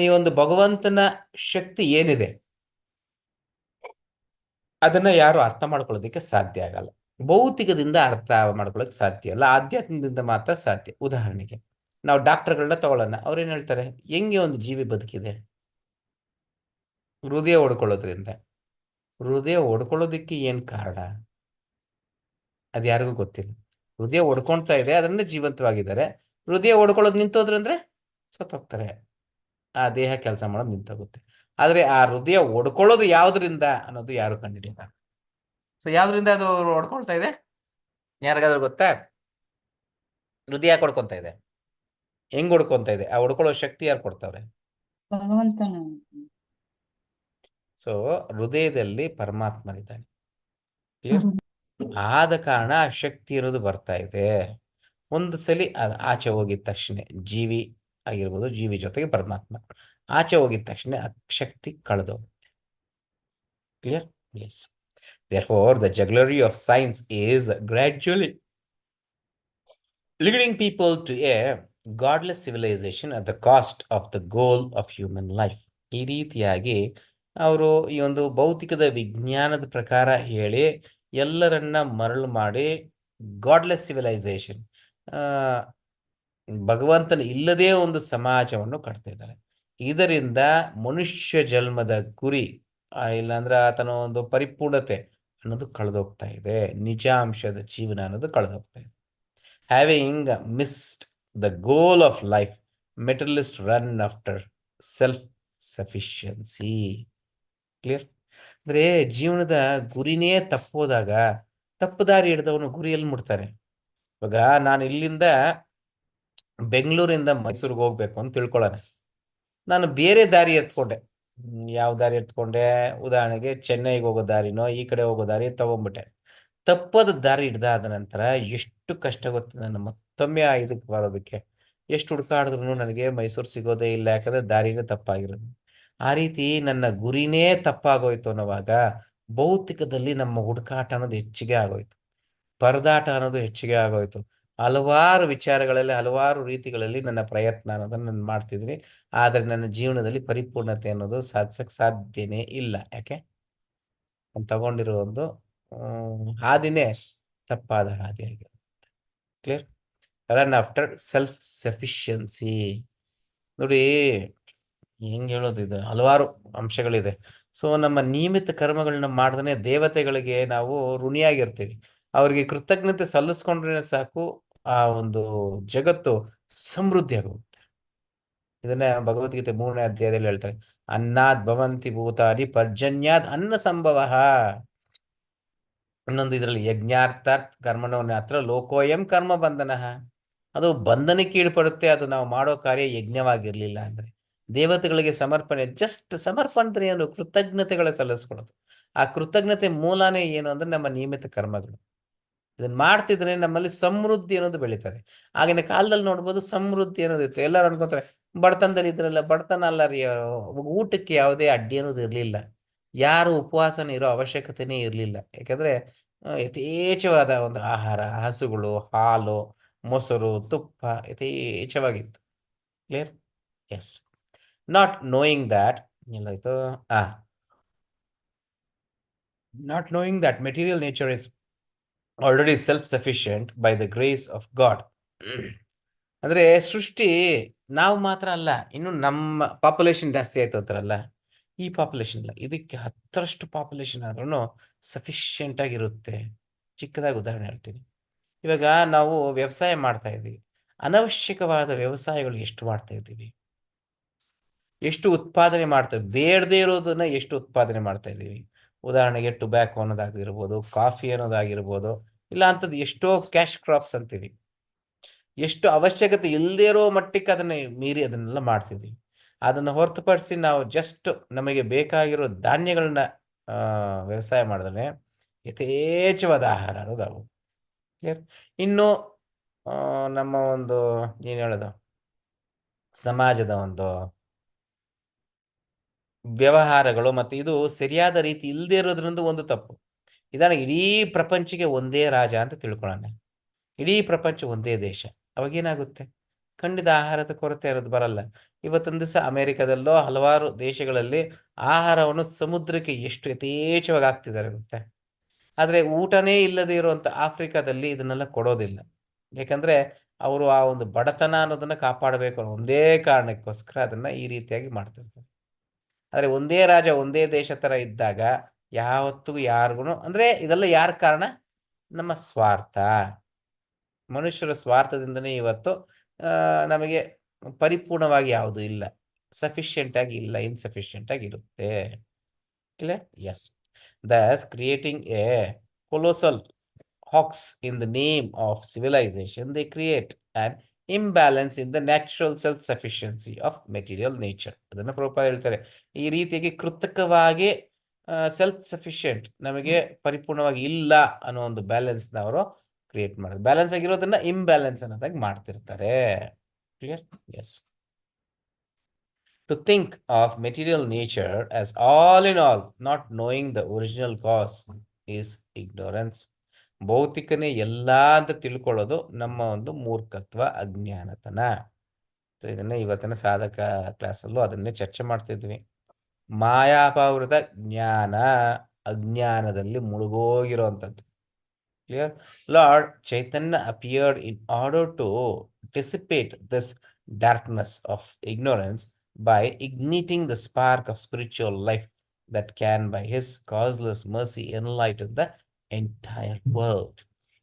S1: ಈ ಒಂದು ಭಗವಂತನ ಶಕ್ತಿ ಏನಿದೆ ಅದನ್ನ ಯಾರು ಅರ್ಥ ಮಾಡ್ಕೊಳ್ಳೋದಕ್ಕೆ ಸಾಧ್ಯ ಆಗಲ್ಲ. ಭೌತಿಕದಿಂದ ಅರ್ಥ ಮಾಡ್ಕೊಳ್ಳೋಕೆ ಸಾಧ್ಯ ಅಲ್ಲ, ಆಧ್ಯಾತ್ಮದಿಂದ ಮಾತ್ರ ಸಾಧ್ಯ. ಉದಾಹರಣೆಗೆ ನಾವು ಡಾಕ್ಟರ್ಗಳನ್ನ ತಗೊಳ್ಳೋಣ, ಅವ್ರೇನು ಹೇಳ್ತಾರೆ, ಹೆಂಗೆ ಒಂದು ಜೀವಿ ಬದುಕಿದೆ? ಹೃದಯ ಹೊಡ್ಕೊಳ್ಳೋದ್ರಿಂದ. ಹೃದಯ ಹೊಡ್ಕೊಳ್ಳೋದಕ್ಕೆ ಏನು ಕಾರಣ? ಅದು ಯಾರಿಗೂ ಗೊತ್ತಿಲ್ಲ. ಹೃದಯ ಹೊಡ್ಕೊಳ್ತಾ ಇದೆ, ಅದರಿಂದ ಜೀವಂತವಾಗಿದ್ದಾರೆ. ಹೃದಯ ಹೊಡ್ಕೊಳ್ಳೋದು ನಿಂತೋದ್ರಂದ್ರೆ ಸತ್ತೋಗ್ತಾರೆ, ಆ ದೇಹ ಕೆಲಸ ಮಾಡೋದು ನಿಂತೋಗುತ್ತೆ. ಆದರೆ ಆ ಹೃದಯ ಹೊಡ್ಕೊಳ್ಳೋದು ಯಾವುದರಿಂದ ಅನ್ನೋದು ಯಾರು ಕಂಡಿಡಿಲ್ಲ. ಸೊ ಯಾವ್ದ್ರಿಂದ ಅದು ಹೊಡ್ಕೊಳ್ತಾ ಇದೆ? ಯಾರಿಗಾದ್ರೂ ಗೊತ್ತಾ? ಹೃದಯ ಹೊಡ್ಕೊತಾ ಇದೆ, ಹೆಂಗ್ ಹೊಡ್ಕೊತಾ ಇದೆ? ಆ ಹೊಡ್ಕೊಳ್ಳೋ ಶಕ್ತಿ ಯಾರು ಕೊಡ್ತಾವ್ರೆ?
S4: ಭಗವಂತನ.
S1: ಸೊ ಹೃದಯದಲ್ಲಿ ಪರಮಾತ್ಮನಿದ್ದಾನೆ. ಕ್ಲಿಯರ್? ಆದ ಕಾರಣ ಆ ಶಕ್ತಿ ಇರೋದು ಬರ್ತಾ ಇದೆ. ಒಂದು ಸಲಿ ಅದು ಆಚೆ ಹೋಗಿದ ತಕ್ಷಣ, ಜೀವಿ ಆಗಿರ್ಬೋದು, ಜೀವಿ ಜೊತೆಗೆ ಪರಮಾತ್ಮ ಆಚೆ ಹೋಗಿದ ತಕ್ಷಣ ಆ ಶಕ್ತಿ ಕಳೆದೋಗುತ್ತೆ. Clear? Yes. Therefore, the jugglery of science is gradually leading people to a godless civilization at the cost of the goal of human life. ಈ ರೀತಿಯಾಗಿ ಅವರು ಈ ಒಂದು ಭೌತಿಕದ ವಿಜ್ಞಾನದ ಪ್ರಕಾರ ಹೇಳಿ ಎಲ್ಲರನ್ನ ಮರಳು ಮಾಡಿ ಗಾಡ್ಲೆಸ್ ಸಿವಿಲೈಸೇಷನ್, ಭಗವಂತನ ಇಲ್ಲದೇ ಒಂದು ಸಮಾಜವನ್ನು ಕಟ್ತಾ ಇದ್ದಾರೆ. ಇದರಿಂದ ಮನುಷ್ಯ ಜನ್ಮದ ಗುರಿ ಇಲ್ಲಾಂದ್ರೆ ಆತನ ಒಂದು ಪರಿಪೂರ್ಣತೆ ಅನ್ನೋದು ಕಳೆದೋಗ್ತಾ ಇದೆ. ನಿಜಾಂಶದ ಜೀವನ ಅನ್ನೋದು ಕಳೆದೋಗ್ತಾ ಇದೆ. Having missed the goal of life, materialist run after self sufficiency. Clear? ಅಂದ್ರೆ ಜೀವನದ ಗುರಿನೇ ತಪ್ಪೋದಾಗ ತಪ್ಪು ದಾರಿ ಹಿಡಿದವನು ಗುರಿಯಲ್ಲಿ ಮುಟ್ತಾನೆ. ಇವಾಗ ನಾನು ಇಲ್ಲಿಂದ ಬೆಂಗಳೂರಿಂದ ಮೈಸೂರಿಗೆ ಹೋಗ್ಬೇಕು ಅಂತ ತಿಳ್ಕೊಳ್ಳೋಣ. ನಾನು ಬೇರೆ ದಾರಿ ಎತ್ಕೊಂಡೆ. ಯಾವ ದಾರಿ ಎತ್ಕೊಂಡೆ? ಉದಾಹರಣೆಗೆ ಚೆನ್ನೈಗೆ ಹೋಗೋ ದಾರಿನೋ ಈ ಕಡೆ ಹೋಗೋ ದಾರಿ ತಗೊಂಡ್ಬಿಟ್ಟೆ. ತಪ್ಪದ ದಾರಿ ಹಿಡ್ದಾದ ನಂತರ ಎಷ್ಟು ಕಷ್ಟ ಗೊತ್ತು ನಾನು ಮತ್ತೊಮ್ಮೆ ಇದಕ್ಕೆ ಬರೋದಕ್ಕೆ. ಎಷ್ಟು ಹುಡುಕಾಡಿದ್ರು ನನಗೆ ಮೈಸೂರು ಸಿಗೋದೇ ಇಲ್ಲ, ಯಾಕಂದ್ರೆ ದಾರಿನೇ ತಪ್ಪಾಗಿರೋದು. ಆ ರೀತಿ ನನ್ನ ಗುರಿನೇ ತಪ್ಪಾಗೋಯ್ತು ಅನ್ನೋವಾಗ ಭೌತಿಕದಲ್ಲಿ ನಮ್ಮ ಹುಡುಕಾಟ ಅನ್ನೋದು ಹೆಚ್ಚಿಗೆ ಆಗೋಯ್ತು, ಪರದಾಟ ಅನ್ನೋದು ಹೆಚ್ಚಿಗೆ ಆಗೋಯ್ತು. ಹಲವಾರು ವಿಚಾರಗಳಲ್ಲಿ ಹಲವಾರು ರೀತಿಗಳಲ್ಲಿ ನನ್ನ ಪ್ರಯತ್ನ ಅನ್ನೋದನ್ನು ನಾನು ಮಾಡ್ತಿದ್ದೀನಿ. ಆದರೆ ನನ್ನ ಜೀವನದಲ್ಲಿ ಪರಿಪೂರ್ಣತೆ ಅನ್ನೋದು ಸಾಧಿಸಕ್ಕೆ ಸಾಧ್ಯನೇ ಇಲ್ಲ. ಯಾಕೆ? ನಾನು ತಗೊಂಡಿರೋ ಒಂದು ಹಾದಿನೇ ತಪ್ಪಾದ ಹಾದಿಯಾಗಿದೆ. Clear? Run after self sufficiency. ನೋಡಿ, ಹೆಂಗೆ ಹೇಳೋದು, ಇದು ಹಲವಾರು ಅಂಶಗಳಿದೆ. ಸೊ ನಮ್ಮ ನಿಯಮಿತ ಕರ್ಮಗಳನ್ನ ಮಾಡ್ದೇ ದೇವತೆಗಳಿಗೆ ನಾವು ಋಣಿಯಾಗಿರ್ತೀವಿ. ಅವ್ರಿಗೆ ಕೃತಜ್ಞತೆ ಸಲ್ಲಿಸ್ಕೊಂಡ್ರೆ ಸಾಕು, ಆ ಒಂದು ಜಗತ್ತು ಸಮೃದ್ಧಿ ಆಗುತ್ತೆ. ಇದನ್ನ ಭಗವದ್ಗೀತೆ 3ನೇ ಅಧ್ಯಾಯದಲ್ಲಿ ಹೇಳ್ತಾರೆ. ಅನ್ನಾದ್ ಭವಂತಿ ಭೂತಾನಿ ಪರ್ಜನ್ಯಾದ್ ಅನ್ನ ಸಂಭವ. ಇನ್ನೊಂದು ಇದರಲ್ಲಿ ಯಜ್ಞಾರ್ಥಾತ್ ಕರ್ಮಣೋನ್ಯತ್ರ ಲೋಕೋಯಂ ಕರ್ಮ ಬಂಧನ. ಅದು ಬಂಧನಕ್ಕೆ ಈಡ್ಪಡುತ್ತೆ, ಅದು ನಾವು ಮಾಡೋ ಕಾರ್ಯ ಯಜ್ಞವಾಗಿರ್ಲಿಲ್ಲ ಅಂದ್ರೆ. ದೇವತೆಗಳಿಗೆ ಸಮರ್ಪಣೆ, ಜಸ್ಟ್ ಸಮರ್ಪಣೆ ಏನು? ಕೃತಜ್ಞತೆಗಳ ಸಲ್ಲಿಸ್ಕೊಳ್ಳೋದು. ಆ ಕೃತಜ್ಞತೆ ಮೂಲನೇ ಏನು ಅಂದ್ರೆ ನಮ್ಮ ನಿಯಮಿತ ಕರ್ಮಗಳು. ಇದನ್ನ ಮಾಡ್ತಿದ್ರೆ ನಮ್ಮಲ್ಲಿ ಸಮೃದ್ಧಿ ಅನ್ನೋದು ಬೆಳೀತದೆ. ಆಗಿನ ಕಾಲದಲ್ಲಿ ನೋಡ್ಬೋದು, ಸಮೃದ್ಧಿ ಅನ್ನೋದು ಇತ್ತು. ಎಲ್ಲರೂ ಅನ್ಕೋತಾರೆ ಬಡತನದಲ್ಲಿ ಇದ್ರಲ್ಲ. ಬಡತನ ಅಲ್ಲ ರೀ, ಊಟಕ್ಕೆ ಯಾವುದೇ ಅಡ್ಡಿ ಅನ್ನೋದು ಇರಲಿಲ್ಲ. ಯಾರು ಉಪವಾಸನ ಇರೋ ಅವಶ್ಯಕತೆನೇ ಇರಲಿಲ್ಲ. ಯಾಕಂದ್ರೆ ಯಥೇಚ್ಛವಾದ ಒಂದು ಆಹಾರ, ಹಸುಗಳು, ಹಾಲು, ಮೊಸರು, ತುಪ್ಪ ಯಥೇಚ್ಛವಾಗಿತ್ತು. Clear? Yes. Not knowing that, ಎಲ್ಲಾಯ್ತು, not knowing that material nature is already self sufficient by the grace of God. ಅಂದ್ರೆ ಸೃಷ್ಟಿ ನಾವು ಮಾತ್ರ ಅಲ್ಲ, ಇನ್ನು ನಮ್ಮ ಪಾಪ್ಯುಲೇಷನ್ ಜಾಸ್ತಿ ಆಯ್ತು ಅಂತಾರಲ್ಲ, ಈ ಪಾಪ್ಯುಲೇಷನ್ ಇಲ್ಲ, ಇದಕ್ಕೆ 10ರಷ್ಟು ಪಾಪ್ಯುಲೇಷನ್ ಆದ್ರೂ ಸಫಿಷಿಯೆಂಟ್ ಆಗಿರುತ್ತೆ. ಚಿಕ್ಕದಾಗಿ ಉದಾಹರಣೆ ಹೇಳ್ತೀನಿ. ಇವಾಗ ನಾವು ವ್ಯವಸಾಯ ಮಾಡ್ತಾ ಇದ್ದೀವಿ. ಅನವಶ್ಯಕವಾದ ವ್ಯವಸಾಯಗಳು ಎಷ್ಟು ಮಾಡ್ತಾ ಇದ್ದೀವಿ, ಎಷ್ಟು ಉತ್ಪಾದನೆ ಮಾಡ್ತೇವೆ, ಬೇಡದೇ ಇರೋದನ್ನ ಎಷ್ಟು ಉತ್ಪಾದನೆ ಮಾಡ್ತಾ ಇದ್ದೀವಿ. ಉದಾಹರಣೆಗೆ ಟೊಬ್ಯಾಕೋ ಅನ್ನೋದಾಗಿರ್ಬೋದು, ಕಾಫಿ ಅನ್ನೋದಾಗಿರ್ಬೋದು, ಇಲ್ಲ ಅಂಥದ್ದು ಎಷ್ಟೋ ಕ್ಯಾಶ್ ಕ್ರಾಪ್ಸ್ ಅಂತೀವಿ. ಎಷ್ಟು ಅವಶ್ಯಕತೆ ಇಲ್ಲದೇ ಇರೋ ಮಟ್ಟಕ್ಕೆ ಅದನ್ನ ಮೀರಿ ಅದನ್ನೆಲ್ಲ ಮಾಡ್ತಿದ್ದೀವಿ. ಅದನ್ನು ಹೊರತುಪಡಿಸಿ ನಾವು ಜಸ್ಟ್ ನಮಗೆ ಬೇಕಾಗಿರೋ ಧಾನ್ಯಗಳನ್ನ ವ್ಯವಸಾಯ ಮಾಡಿದ್ರೆ ಯಥೇಚ್ಛವಾದ ಆಹಾರ ಅನ್ನೋದಾಗುತ್ತೆ. ಕ್ಲಿಯರ್? ಇನ್ನು ನಮ್ಮ ಒಂದು ಏನು ಹೇಳೋದು, ಸಮಾಜದ ಒಂದು ವ್ಯವಹಾರಗಳು ಮತ್ತು ಇದು ಸರಿಯಾದ ರೀತಿ ಇಲ್ಲದೆ ಇರೋದ್ರಿಂದ ಒಂದು ತಪ್ಪು. ಇದನ್ನು ಇಡೀ ಪ್ರಪಂಚಕ್ಕೆ ಒಂದೇ ರಾಜ ಅಂತ ತಿಳ್ಕೊಳ್ಳೋಣ, ಇಡೀ ಪ್ರಪಂಚ ಒಂದೇ ದೇಶ. ಅವಾಗೇನಾಗುತ್ತೆ? ಖಂಡಿತ ಆಹಾರದ ಕೊರತೆ ಇರೋದು ಬರಲ್ಲ. ಇವತ್ತೊಂದು ದಿವಸ ಅಮೆರಿಕದಲ್ಲೋ ಹಲವಾರು ದೇಶಗಳಲ್ಲಿ ಆಹಾರವನ್ನು ಸಮುದ್ರಕ್ಕೆ ಎಷ್ಟು ಯಥೇಚ್ಛವಾಗಿ ಹಾಕ್ತಿದ್ದಾರೆ ಗೊತ್ತೆ. ಆದರೆ ಊಟನೇ ಇಲ್ಲದೆ ಇರುವಂಥ ಆಫ್ರಿಕಾದಲ್ಲಿ ಇದನ್ನೆಲ್ಲ ಕೊಡೋದಿಲ್ಲ. ಯಾಕಂದರೆ ಅವರು ಆ ಒಂದು ಬಡತನ ಅನ್ನೋದನ್ನು ಕಾಪಾಡಬೇಕು ಅನ್ನೋ ಒಂದೇ ಕಾರಣಕ್ಕೋಸ್ಕರ ಅದನ್ನು ಈ ರೀತಿಯಾಗಿ ಮಾಡ್ತಿರ್ತಾರೆ. ಆದರೆ ಒಂದೇ ರಾಜ ಒಂದೇ ದೇಶ ಥರ ಇದ್ದಾಗ ಯಾವತ್ತಿಗೂ ಯಾರಿಗೂ, ಅಂದರೆ ಇದೆಲ್ಲ ಯಾರ ಕಾರಣ? ನಮ್ಮ ಸ್ವಾರ್ಥ. ಮನುಷ್ಯರ ಸ್ವಾರ್ಥದಿಂದನೇ ಇವತ್ತು ನಮಗೆ ಪರಿಪೂರ್ಣವಾಗಿ ಯಾವುದು ಇಲ್ಲ, ಸಫಿಷಿಯೆಂಟ್ ಆಗಿ ಇಲ್ಲ, ಇನ್ಸಫಿಷಿಯೆಂಟ್ ಆಗಿ ಇರುತ್ತೆ. Clear? Yes. Thus creating a colossal hoax in the name of civilization, they create an imbalance in the natural self-sufficiency of material nature. ಅದನ್ನು ಪ್ರಭುಪಾದ ಹೇಳ್ತಾರೆ. ಈ ರೀತಿಯಾಗಿ ಕೃತಕವಾಗಿ ಸೆಲ್ಫ್ ಸಫಿಷಿಯೆಂಟ್, ನಮಗೆ ಪರಿಪೂರ್ಣವಾಗಿ ಇಲ್ಲ ಅನ್ನೋ ಒಂದು ಬ್ಯಾಲೆನ್ಸ್ನ ಅವರು ಕ್ರಿಯೇಟ್ ಮಾಡೋದು. ಬ್ಯಾಲೆನ್ಸ್ ಆಗಿರೋದನ್ನ ಇಂಬ್ಯಾಲೆನ್ಸ್ ಅನ್ನೋದಾಗಿ ಮಾಡ್ತಿರ್ತಾರೆ. Clear? Yes. To think of material nature as all in all, not knowing the original cause, is ignorance. ಭೌತಿಕನೇ ಎಲ್ಲ ಅಂತ ತಿಳ್ಕೊಳ್ಳೋದು ನಮ್ಮ ಒಂದು ಮೂರ್ಖತ್ವ, ಅಜ್ಞಾನತನ. ಇದನ್ನೇ ಇವತ್ತಿನ ಸಾಧಕ ಕ್ಲಾಸಲ್ಲೂ ಅದನ್ನೇ ಚರ್ಚೆ ಮಾಡ್ತಿದ್ವಿ. ಮಾಯಾಪಾವೃತ ಜ್ಞಾನ, ಅಜ್ಞಾನದಲ್ಲಿ ಮುಳುಗೋಗಿರುವಂಥದ್ದು. Clear? Lord Chaitanya appeared in order to dissipate this darkness of ignorance by igniting the spark of spiritual life that can by his causeless mercy enlighten the entire world.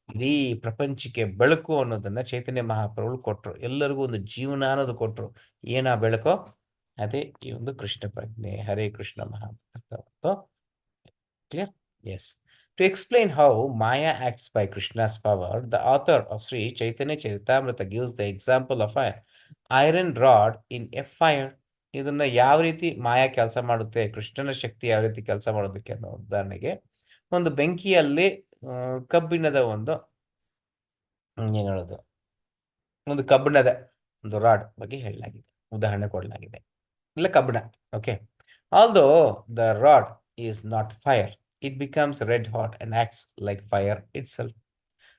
S1: ಇಡೀ ಪ್ರಪಂಚಕ್ಕೆ ಬೆಳಕು ಅನ್ನೋದನ್ನ ಚೈತನ್ಯ ಮಹಾಪ್ರಭುಗಳು ಕೊಟ್ಟರು. ಎಲ್ಲರಿಗೂ ಒಂದು ಜೀವನ ಅನ್ನೋದು ಕೊಟ್ಟರು. ಏನಾ ಬೆಳಕು? ಅದೇ ಈ ಒಂದು ಕೃಷ್ಣ ಪ್ರಜ್ಞೆ, Hare Krishna ಮಹಾಭಕ್ತ Clear? Yes. To explain how Maya acts by Krishna's power, the author of Sri Chaitanya Charitamrita gives the example of an iron rod in a fire. ಇದನ್ನ ಯಾವ ರೀತಿ ಮಾಯಾ ಕೆಲಸ ಮಾಡುತ್ತೆ, ಕೃಷ್ಣನ ಶಕ್ತಿ ಯಾವ ರೀತಿ ಕೆಲಸ ಮಾಡೋದಕ್ಕೆ ಅನ್ನೋ ಉದಾಹರಣೆಗೆ ಒಂದು ಬೆಂಕಿಯಲ್ಲಿ ಕಬ್ಬಿಣದ ಒಂದು ಏನ್ ಹೇಳೋದು, ಒಂದು ಕಬ್ಬಿಣದ ಒಂದು ರಾಡ್ ಬಗ್ಗೆ ಹೇಳಲಾಗಿದೆ, ಉದಾಹರಣೆ ಕೊಡಲಾಗಿದೆ. ಇಲ್ಲ ಕಬ್ಬಿಣ. Okay. Although the rod is not fire, it becomes red hot and acts like fire it self.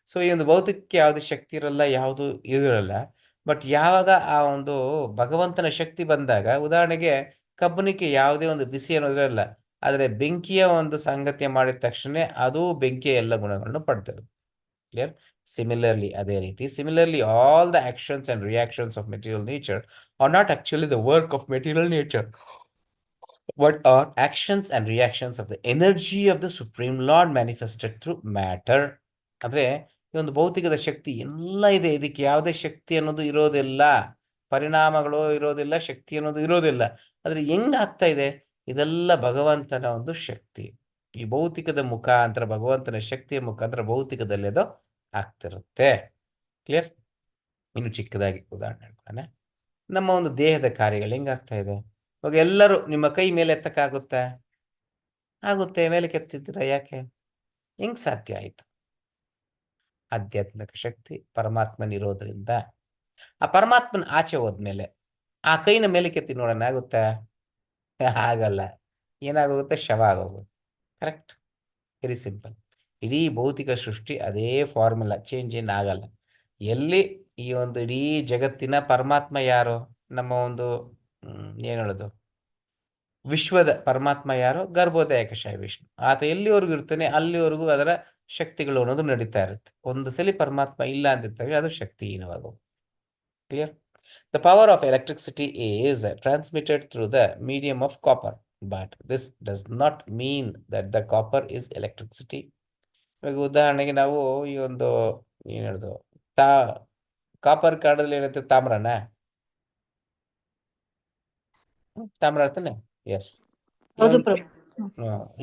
S1: So ಈ ಒಂದು ಭೌತಿಕಕ್ಕೆ ಯಾವುದೇ ಶಕ್ತಿ ಇರಲ್ಲ, ಯಾವುದು ಇರಲ್ಲ. ಬಟ್ ಯಾವಾಗ ಆ ಒಂದು ಭಗವಂತನ ಶಕ್ತಿ ಬಂದಾಗ, ಉದಾಹರಣೆಗೆ ಕಬ್ಬನಿಗೆ ಯಾವುದೇ ಒಂದು ಬಿಸಿ ಅನ್ನೋದಿರಲ್ಲ, ಆದರೆ ಬೆಂಕಿಯ ಒಂದು ಸಂಗತಿಯ ಮಾಡಿದ ತಕ್ಷಣ ಅದು ಬೆಂಕಿಯ ಎಲ್ಲ ಗುಣಗಳನ್ನು ಪಡ್ತಿರುತ್ತೆ. ಕ್ಲಿಯರ್? Similarly, ಅದೇ ರೀತಿ, similarly, all the actions and reactions of material nature are not actually the work of material nature, but are actions and reactions of the energy of the Supreme Lord manifested through matter. ಅಂದ್ರೆ ಈ ಒಂದು ಭೌತಿಕದ ಶಕ್ತಿ ಎಲ್ಲ ಇದೆ, ಇದಕ್ಕೆ ಯಾವುದೇ ಶಕ್ತಿ ಅನ್ನೋದು ಇರೋದಿಲ್ಲ, ಪರಿಣಾಮಗಳು ಇರೋದಿಲ್ಲ, ಶಕ್ತಿ ಅನ್ನೋದು ಇರೋದಿಲ್ಲ. ಆದ್ರೆ ಹೆಂಗಾಗ್ತಾ ಇದೆ, ಇದೆಲ್ಲ ಭಗವಂತನ ಒಂದು ಶಕ್ತಿ. ಈ ಭೌತಿಕದ ಮುಖಾಂತರ, ಭಗವಂತನ ಶಕ್ತಿಯ ಮುಖಾಂತರ ಭೌತಿಕದಲ್ಲಿ ಅದು ಆಗ್ತಿರುತ್ತೆ. ಕ್ಲಿಯರ್? ಇನ್ನು ಚಿಕ್ಕದಾಗಿ ಉದಾಹರಣೆ ಹೇಳ್ಕೊಳ್ಳೋಣ. ನಮ್ಮ ಒಂದು ದೇಹದ ಕಾರ್ಯಗಳು ಹೆಂಗಾಗ್ತಾ ಇದೆ. ಇವಾಗ ಎಲ್ಲರೂ ನಿಮ್ಮ ಕೈ ಮೇಲೆ ಎತ್ತಕ್ಕಾಗುತ್ತಾ? ಆಗುತ್ತೆ. ಮೇಲೆ ಕೆತ್ತಿದ್ದೀರಾ, ಯಾಕೆ? ಹೆಂಗ್ ಸಾಧ್ಯ ಆಯ್ತು? ಆಧ್ಯಾತ್ಮಿಕ ಶಕ್ತಿ ಪರಮಾತ್ಮನಿರೋದ್ರಿಂದ. ಆ ಪರಮಾತ್ಮನ ಆಚೆ ಹೋದ್ಮೇಲೆ ಆ ಕೈನ ಮೇಲೆ ಕೆತ್ತಿ ನೋಡೋಣ, ಆಗುತ್ತಾ? ಆಗಲ್ಲ. ಏನಾಗೋಗುತ್ತೆ? ಶವ ಆಗೋಗುತ್ತೆ. ಕರೆಕ್ಟ್? Very simple. ಇಡೀ ಭೌತಿಕ ಸೃಷ್ಟಿ ಅದೇ ಫಾರ್ಮುಲಾ, ಚೇಂಜ್ ಏನು ಆಗಲ್ಲ. ಎಲ್ಲಿ ಈ ಒಂದು ಇಡೀ ಜಗತ್ತಿನ ಪರಮಾತ್ಮ ಯಾರು? ನಮ್ಮ ಒಂದು ಏನು ಹೇಳೋದು, ವಿಶ್ವದ ಪರಮಾತ್ಮ ಯಾರು? ಗರ್ಭೋದಯ ಕಷಾಯ ವಿಷ್ಣು. ಆತ ಎಲ್ಲಿವರೆಗೂ ಇರ್ತಾನೆ ಅಲ್ಲಿವರೆಗೂ ಅದರ ಶಕ್ತಿಗಳು ಅನ್ನೋದು ನಡೀತಾ ಇರುತ್ತೆ. ಒಂದು ಸಲ ಪರಮಾತ್ಮ ಇಲ್ಲ ಅಂತಿದ್ದಾಗ ಅದು ಶಕ್ತಿಹೀನವಾಗುವ. Clear? The power of electricity is transmitted through the medium of copper, but this does not mean that the copper is electricity. ಇವಾಗ ಉದಾಹರಣೆಗೆ ನಾವು ಈ ಒಂದು ಏನು ಹೇಳೋದು, ಕಾಪರ್ ಕಾಡಲ್ಲಿ ಏನಂತೆ, ತಾಮ್ರನ, ತಾಮ್ರ ತಾನೆ? ಎಸ್.
S2: ಹೌದು ಪ್ರಭು.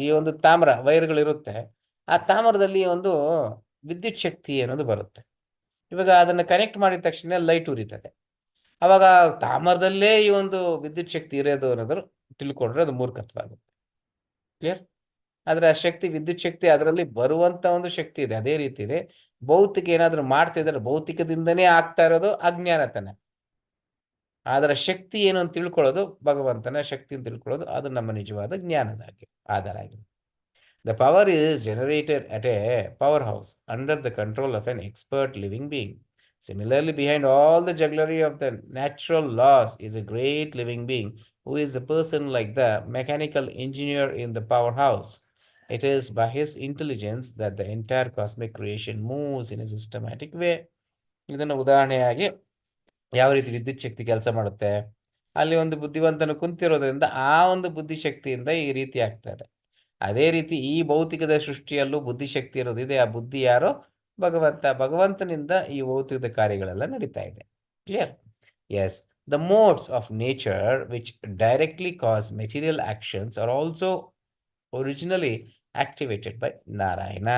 S1: ಈ ಒಂದು ತಾಮ್ರ ವೈರ್ಗಳಿರುತ್ತೆ, ಆ ತಾಮ್ರದಲ್ಲಿ ಒಂದು ವಿದ್ಯುತ್ ಶಕ್ತಿ ಅನ್ನೋದು ಬರುತ್ತೆ. ಇವಾಗ ಅದನ್ನ ಕನೆಕ್ಟ್ ಮಾಡಿದ ತಕ್ಷಣ ಲೈಟ್ ಉರಿತದೆ. ಅವಾಗ ತಾಮ್ರದಲ್ಲೇ ಈ ಒಂದು ವಿದ್ಯುತ್ ಶಕ್ತಿ ಇರೋದು ಅನ್ನೋದ್ರ ತಿಳ್ಕೊಂಡ್ರೆ ಅದು ಮೂರ್ಖತ್ವ ಆಗುತ್ತೆ. ಕ್ಲಿಯರ್? ಆದ್ರೆ ಆ ಶಕ್ತಿ, ವಿದ್ಯುತ್ ಶಕ್ತಿ ಅದರಲ್ಲಿ ಬರುವಂತ ಒಂದು ಶಕ್ತಿ ಇದೆ. ಅದೇ ರೀತಿ ಭೌತಿಕ ಏನಾದ್ರು ಮಾಡ್ತಿದ್ರೆ ಭೌತಿಕದಿಂದನೇ ಆಗ್ತಾ ಇರೋದು ಅಜ್ಞಾನತನ. ಅದರ ಶಕ್ತಿ ಏನು ಅಂತ ತಿಳ್ಕೊಳ್ಳೋದು, ಭಗವಂತನ ಶಕ್ತಿಯನ್ನು ತಿಳ್ಕೊಳ್ಳೋದು, ಅದು ನಮ್ಮ ನಿಜವಾದ ಜ್ಞಾನದ ಆಧಾರ ಆಗಿದೆ. The power is generated at a powerhouse under the control of an expert living being. Similarly, behind all the jugglery of the natural laws is a great living being who is a person like the mechanical engineer in the powerhouse. It is by his intelligence that the entire cosmic creation moves in a systematic way. ಇದನ್ನು ಉದಾಹರಣೆಯಾಗಿ ಯಾವ ರೀತಿ ವಿದ್ಯುತ್ ಶಕ್ತಿ ಕೆಲಸ ಮಾಡುತ್ತೆ, ಅಲ್ಲಿ ಒಂದು ಬುದ್ಧಿವಂತನು ಕುಂತಿರೋದ್ರಿಂದ ಆ ಒಂದು ಬುದ್ಧಿಶಕ್ತಿಯಿಂದ ಈ ರೀತಿ ಆಗ್ತದೆ. ಅದೇ ರೀತಿ ಈ ಭೌತಿಕದ ಸೃಷ್ಟಿಯಲ್ಲೂ ಬುದ್ಧಿಶಕ್ತಿ ಇರೋದಿದೆ. ಆ ಬುದ್ಧಿ ಯಾರೋ? ಭಗವಂತ. ಭಗವಂತನಿಂದ ಈ ಭೌತಿಕದ ಕಾರ್ಯಗಳೆಲ್ಲ ನಡೀತಾ ಇದೆ. Clear? Yes. The modes of nature which directly cause material actions are also originally activated by Narayana.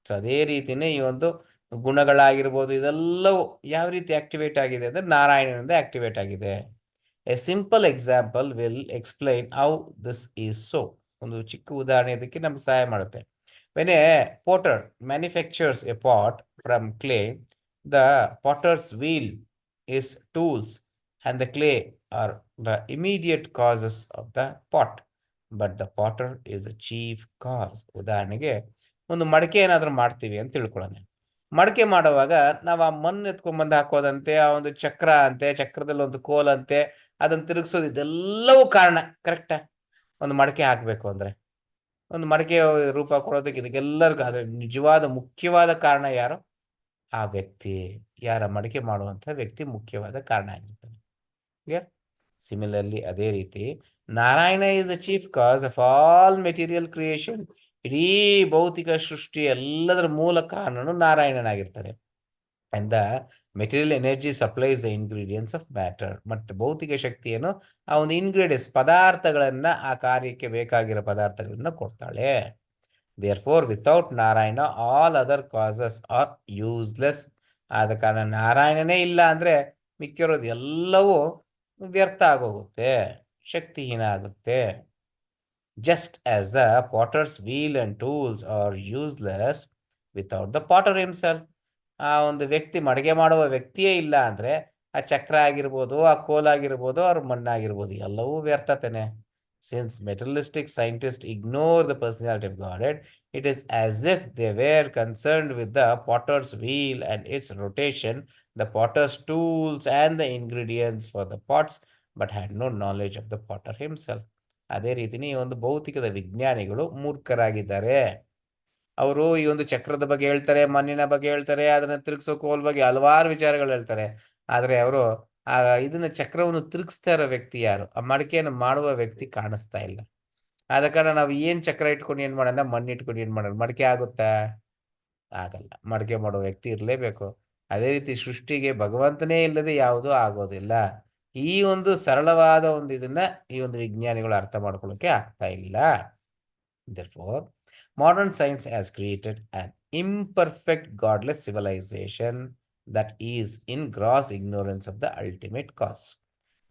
S1: So ಅದೇ ರೀತಿನೇ ಈ ಒಂದು ಗುಣಗಳಾಗಿರ್ಬೋದು, ಇದೆಲ್ಲವೂ ಯಾವ ರೀತಿ ಆಕ್ಟಿವೇಟ್ ಆಗಿದೆ ಅಂದರೆ ನಾರಾಯಣನಿಂದ ಆಕ್ಟಿವೇಟ್ ಆಗಿದೆ. A simple example will explain how this is so. ಒಂದು ಚಿಕ್ಕ ಉದಾಹರಣೆ ಇದಕ್ಕೆ ನಮ್ಗೆ ಸಹಾಯ ಮಾಡುತ್ತೆ. When a potter manufactures a pot from clay, the potter's wheel is tools and the clay are the immediate causes of the pot, but the potter is the chief cause. ಉದಾಹರಣೆಗೆ ಒಂದು ಮಡಕೆ ಏನಾದರೂ ಮಾಡ್ತೀವಿ ಅಂತ ತಿಳ್ಕೊಳ್ಳೋಣ. ಮಡಕೆ ಮಾಡುವಾಗ ನಾವು ಆ ಮಣ್ಣು ಎತ್ಕೊಂಡ್ಬಂದು ಹಾಕೋದಂತೆ, ಆ ಒಂದು ಚಕ್ರ ಅಂತೆ, ಚಕ್ರದಲ್ಲಿ ಒಂದು ಕೋಲಂತೆ, ಅದನ್ನು ತಿರುಗಿಸೋದು, ಇದೆಲ್ಲವೂ ಕಾರಣ. ಕರೆಕ್ಟಾ? ಒಂದು ಮಡಕೆ ಹಾಕಬೇಕು ಅಂದರೆ, ಒಂದು ಮಡಕೆ ರೂಪ ಕೊಡೋದಕ್ಕೆ ಇದಕ್ಕೆಲ್ಲರಿಗೂ ಅದರ ನಿಜವಾದ ಮುಖ್ಯವಾದ ಕಾರಣ ಯಾರು? ಆ ವ್ಯಕ್ತಿ. ಯಾರ ಮಡಕೆ ಮಾಡುವಂಥ ವ್ಯಕ್ತಿ ಮುಖ್ಯವಾದ ಕಾರಣ ಆಗಿರ್ತಾನೆ. ಕ್ಲಿಯರ್? ಸಿಮಿಲರ್ಲಿ ಅದೇ ರೀತಿ Narayana is the chief cause of all material creation. ಇಡೀ ಭೌತಿಕ ಸೃಷ್ಟಿ ಎಲ್ಲದರ ಮೂಲ ಕಾರಣನು ನಾರಾಯಣನಾಗಿರ್ತಾರೆ. And the material energy supplies the ingredients of matter. ಮತ್ತು ಭೌತಿಕ ಶಕ್ತಿಯನ್ನು ಆ ಒಂದು ಇಂಗ್ರೀಡಿಯೆಂಟ್ಸ್, ಪದಾರ್ಥಗಳನ್ನ, ಆ ಕಾರ್ಯಕ್ಕೆ ಬೇಕಾಗಿರೋ ಪದಾರ್ಥಗಳನ್ನ ಕೊಡ್ತಾಳೆ. Therefore, without Narayana, all other causes are useless. ಆದ ಕಾರಣ ನಾರಾಯಣನೇ ಇಲ್ಲ ಅಂದ್ರೆ ಮಿಕ್ಕಿರೋದು ಎಲ್ಲವೂ ವ್ಯರ್ಥ ಆಗೋಗುತ್ತೆ, ಶಕ್ತಿಹೀನ ಆಗುತ್ತೆ. Just as the potter's wheel and tools are useless without the potter himself. ಆ ಒಂದು ವ್ಯಕ್ತಿ ಮಡಿಗೆ ಮಾಡುವ ವ್ಯಕ್ತಿಯೇ ಇಲ್ಲ ಅಂದ್ರೆ ಆ ಚಕ್ರ ಆಗಿರ್ಬೋದು, ಆ ಕೋಲಾಗಿರ್ಬೋದು, ಅವ್ರ ಮಣ್ಣಾಗಿರ್ಬೋದು, ಎಲ್ಲವೂ ವ್ಯರ್ಥತೆನೆ. Since materialistic scientists ignore the personality of Godhead, it is as if they were concerned with the potter's wheel and its rotation, the potter's tools and the ingredients for the pots, but had no knowledge of the potter himself. ಅದೇ ರೀತಿನೇ ಈ ಒಂದು ಭೌತಿಕದ ವಿಜ್ಞಾನಿಗಳು ಮೂರ್ಖರಾಗಿದ್ದಾರೆ. ಅವರು ಈ ಒಂದು ಚಕ್ರದ ಬಗ್ಗೆ ಹೇಳ್ತಾರೆ, ಮಣ್ಣಿನ ಬಗ್ಗೆ ಹೇಳ್ತಾರೆ, ಅದನ್ನ ತಿರುಗಿಸೋ ಕೋಲ್ ಬಗ್ಗೆ ಹಲವಾರು ವಿಚಾರಗಳು ಹೇಳ್ತಾರೆ. ಆದ್ರೆ ಅವರು ಇದನ್ನ ಚಕ್ರವನ್ನು ತಿರುಗಿಸ್ತಾ ಇರೋ ವ್ಯಕ್ತಿ ಯಾರು, ಆ ಮಡಿಕೆಯನ್ನು ಮಾಡುವ ವ್ಯಕ್ತಿ ಕಾಣಿಸ್ತಾ ಇಲ್ಲ. ಆದ ಕಾರಣ ನಾವು ಏನ್ ಚಕ್ರ ಇಟ್ಕೊಂಡು ಏನ್ ಮಾಡೋಣ, ಮಣ್ಣು ಇಟ್ಕೊಂಡು ಏನ್ ಮಾಡೋಣ, ಮಡಿಕೆ ಆಗುತ್ತಾ? ಆಗಲ್ಲ. ಮಡಿಕೆ ಮಾಡೋ ವ್ಯಕ್ತಿ ಇರಲೇಬೇಕು. ಅದೇ ರೀತಿ ಸೃಷ್ಟಿಗೆ ಭಗವಂತನೇ ಇಲ್ಲದೆ ಯಾವುದೂ ಆಗೋದಿಲ್ಲ. ಈ ಒಂದು ಸರಳವಾದ ಒಂದು ಇದನ್ನ ಈ ಒಂದು ವಿಜ್ಞಾನಿಗಳು ಅರ್ಥ ಮಾಡ್ಕೊಳ್ಳೋಕೆ ಆಗ್ತಾ ಇಲ್ಲ. Therefore, modern science has created an imperfect godless civilization that is in gross ignorance of the ultimate cause.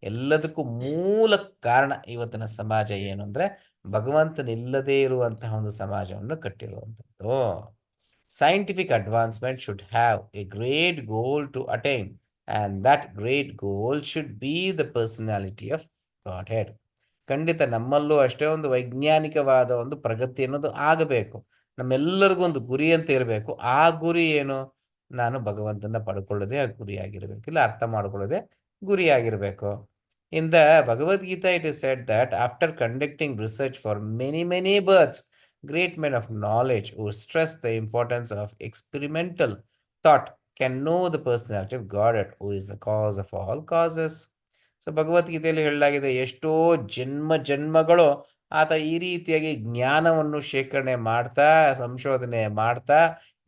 S1: ಎಲ್ಲದಕ್ಕೂ ಮೂಲ ಕಾರಣ ಇವತ್ತಿನ ಸಮಾಜ ಏನು ಅಂದ್ರೆ ಭಗವಂತನಿಲ್ಲದೇ ಇರುವಂತಹ ಒಂದು ಸಮಾಜವನ್ನು ಕಟ್ಟಿರುವಂಥದ್ದು. Scientific advancement should have a great goal to attain, and that great goal should be the personality of Godhead. ಖಂಡಿತ ನಮ್ಮಲ್ಲೂ ಅಷ್ಟೇ ಒಂದು ವೈಜ್ಞಾನಿಕವಾದ ಒಂದು ಪ್ರಗತಿ ಅನ್ನೋದು ಆಗಬೇಕು. ನಮ್ಮೆಲ್ಲರಿಗೂ ಒಂದು ಗುರಿ ಅಂತ ಇರಬೇಕು. ಆ ಗುರಿ ಏನು? ನಾನು ಭಗವಂತನ ಪಡ್ಕೊಳ್ಳೋದೇ ಆ ಗುರಿಯಾಗಿರ್ಬೇಕು, ಇಲ್ಲ ಅರ್ಥ ಮಾಡ್ಕೊಳ್ಳೋದೇ ಗುರಿಯಾಗಿರ್ಬೇಕು. In the Bhagavad Gita, it is said that after conducting research for many births, great men of knowledge who stress the importance of experimental thought can know the personality of God, who is the cause of all causes. So ಭಗವದ್ಗೀತೆಯಲ್ಲಿ ಹೇಳಲಾಗಿದೆ, ಎಷ್ಟೋ ಜನ್ಮಗಳು ಆತ ಈ ರೀತಿಯಾಗಿ ಜ್ಞಾನವನ್ನು ಶೇಖರಣೆ ಮಾಡ್ತಾ, ಸಂಶೋಧನೆ ಮಾಡ್ತಾ,